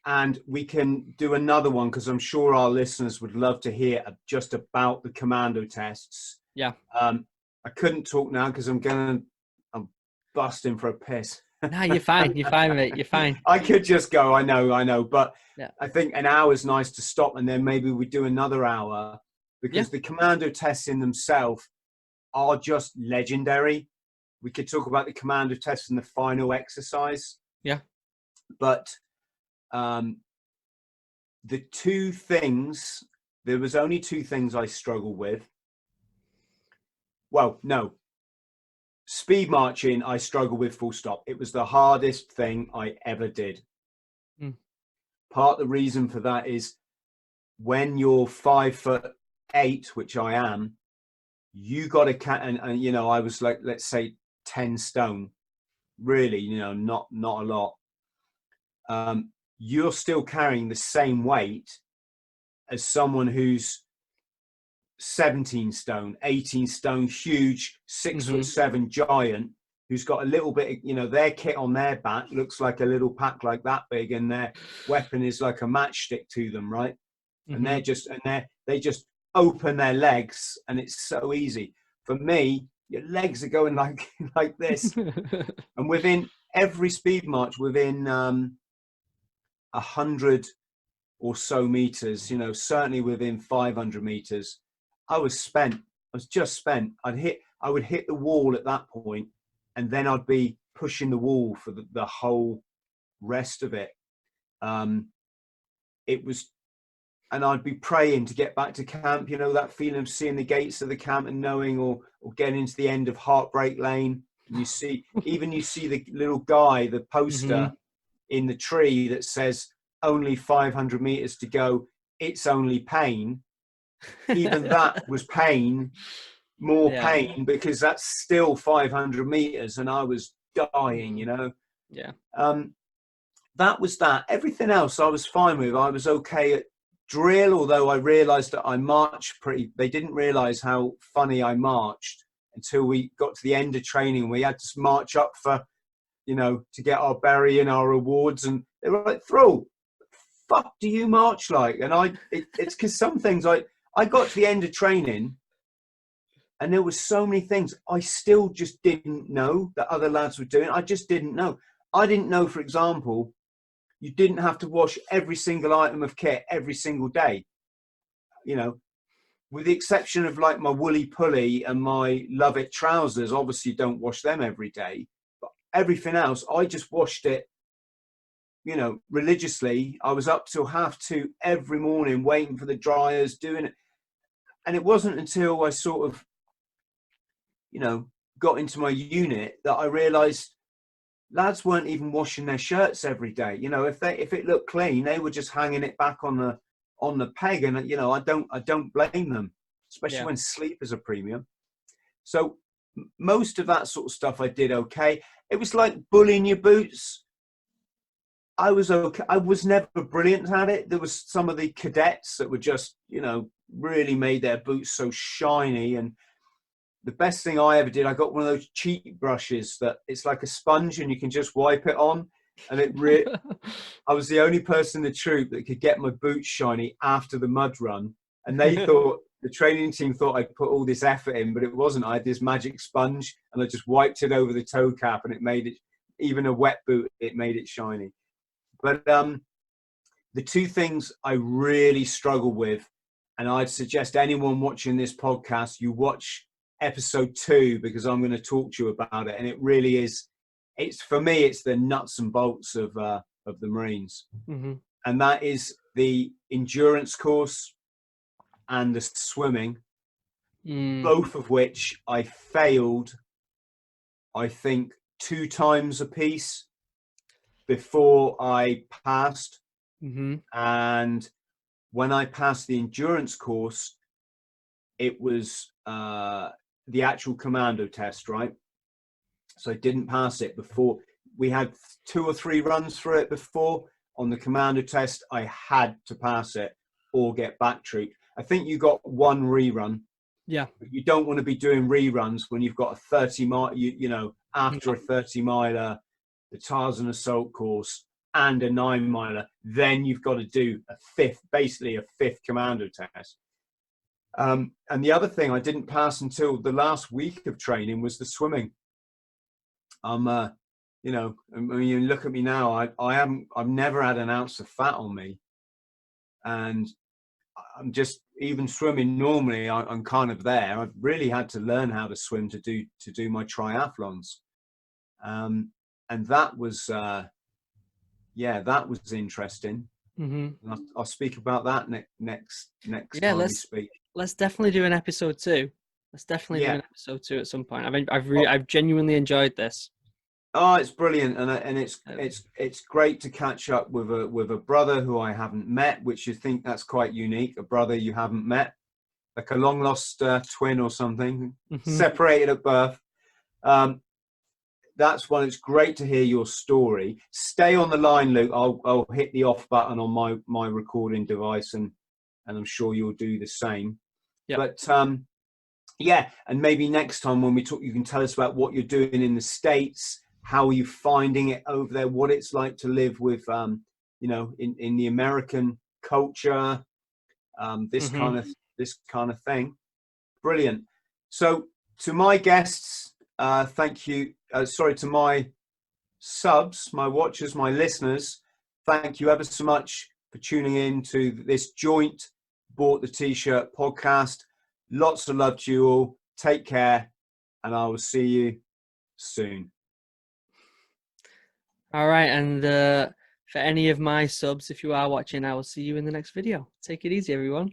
and we can do another one, because I'm sure our listeners would love to hear just about the commando tests. Yeah. I couldn't talk now because I'm busting for a piss. No, you're fine. You're fine, mate. You're fine. I could just go. I know. But yeah. I think an hour is nice to stop, and then maybe we do another hour, because the commando tests in themselves are just legendary. We could talk about the commando tests and the final exercise. Yeah. But the two things, there was only 2 things I struggled with. Well, no. Speed marching, I struggled with, full stop. It was the hardest thing I ever did. Part of the reason for that is when you're 5'8", which I am, you got to and you know, I was like, let's say 10 stone, really, you know, not a lot. You're still carrying the same weight as someone who's 17 stone, 18 stone, huge, 6'7" giant, who's got a little bit of, you know, their kit on their back looks like a little pack like that big, and their weapon is like a matchstick to them, right? And they just open their legs, and it's so easy. For me, your legs are going like this, and within every speed march, within 100 or so meters, you know, certainly within 500 meters, I was spent. I was just spent. I would hit the wall at that point, and then I'd be pushing the wall for the whole rest of it. It was, and I'd be praying to get back to camp. You know, that feeling of seeing the gates of the camp and knowing, or getting to the end of Heartbreak Lane. And you see the little guy, the poster in the tree that says only 500 meters to go. It's only pain. Even that was pain, more pain, because that's still 500 meters, and I was dying, you know. Yeah. That was that. Everything else I was fine with. I was okay at drill, although I realized that I marched they didn't realize how funny I marched until we got to the end of training. We had to march up for, you know, to get our berry and our awards, and they were like, Thrall, fuck do you march like? And it's because some things I got to the end of training, and there were so many things I still just didn't know that other lads were doing. I just didn't know. I didn't know, for example, you didn't have to wash every single item of kit every single day. You know, with the exception of like my woolly pulley and my Love It trousers, obviously don't wash them every day. But everything else, I just washed it, you know, religiously. I was up till 2:30 every morning waiting for the dryers, doing it. And it wasn't until I sort of, you know, got into my unit that I realized lads weren't even washing their shirts every day. You know, if it looked clean, they were just hanging it back on the peg. And, you know, I don't blame them, especially when sleep is a premium. So most of that sort of stuff I did okay. It was like bullying your boots. I was okay. I was never brilliant at it. There was some of the cadets that were just, you know, really made their boots so shiny. And the best thing I ever did, I got one of those cheat brushes that it's like a sponge and you can just wipe it on. And I was the only person in the troop that could get my boots shiny after the mud run. And they thought, the training team thought I'd put all this effort in, but it wasn't. I had this magic sponge and I just wiped it over the toe cap, and it made it, even a wet boot, it made it shiny. But the two things I really struggle with, and I'd suggest anyone watching this podcast, you watch episode 2, because I'm going to talk to you about it. And it really is, for me, it's the nuts and bolts of the Marines. And that is the endurance course and the swimming, both of which I failed, I think, 2 times a piece before I passed. And when I passed the endurance course, it was the actual commando test, right? So I didn't pass it before. We had 2 or 3 runs for it before. On the commando test, I had to pass it or get back trooped. I think you got 1 rerun. Yeah. But you don't want to be doing reruns when you've got a 30 mile, you know, after a 30 miler, the Tarzan assault course, and a 9 miler. Then you've got to do basically a fifth commando test. And the other thing I didn't pass until the last week of training was the swimming. You know, I mean, you look at me now, I've never had an ounce of fat on me. And I'm just, even swimming normally, I'm kind of there. I've really had to learn how to swim to do my triathlons. And that was, that was interesting. I'll speak about that next time we speak. Let's definitely do an episode 2. Let's definitely do an episode 2 at some point. I mean, I've genuinely enjoyed this. Oh, it's brilliant, and it's great to catch up with a brother who I haven't met, which you think that's quite unique, a brother you haven't met. like a long lost twin or something, Mhm. separated at birth. That's one. It's great to hear your story. Stay on the line, Luke. I'll hit the off button on my recording device, and I'm sure you'll do the same. Yep. But yeah, and maybe next time when we talk, you can tell us about what you're doing in the States. How are you finding it over there? What it's like to live with, you know, in the American culture, this kind of thing. Brilliant. So to my guests, thank you. Sorry, to my subs, my watchers, my listeners, thank you ever so much for tuning in to this joint Bought the T-Shirt podcast. Lots of love to you all. Take care, and I will see you soon. All right, and for any of my subs, if you are watching, I will see you in the next video. Take it easy, everyone.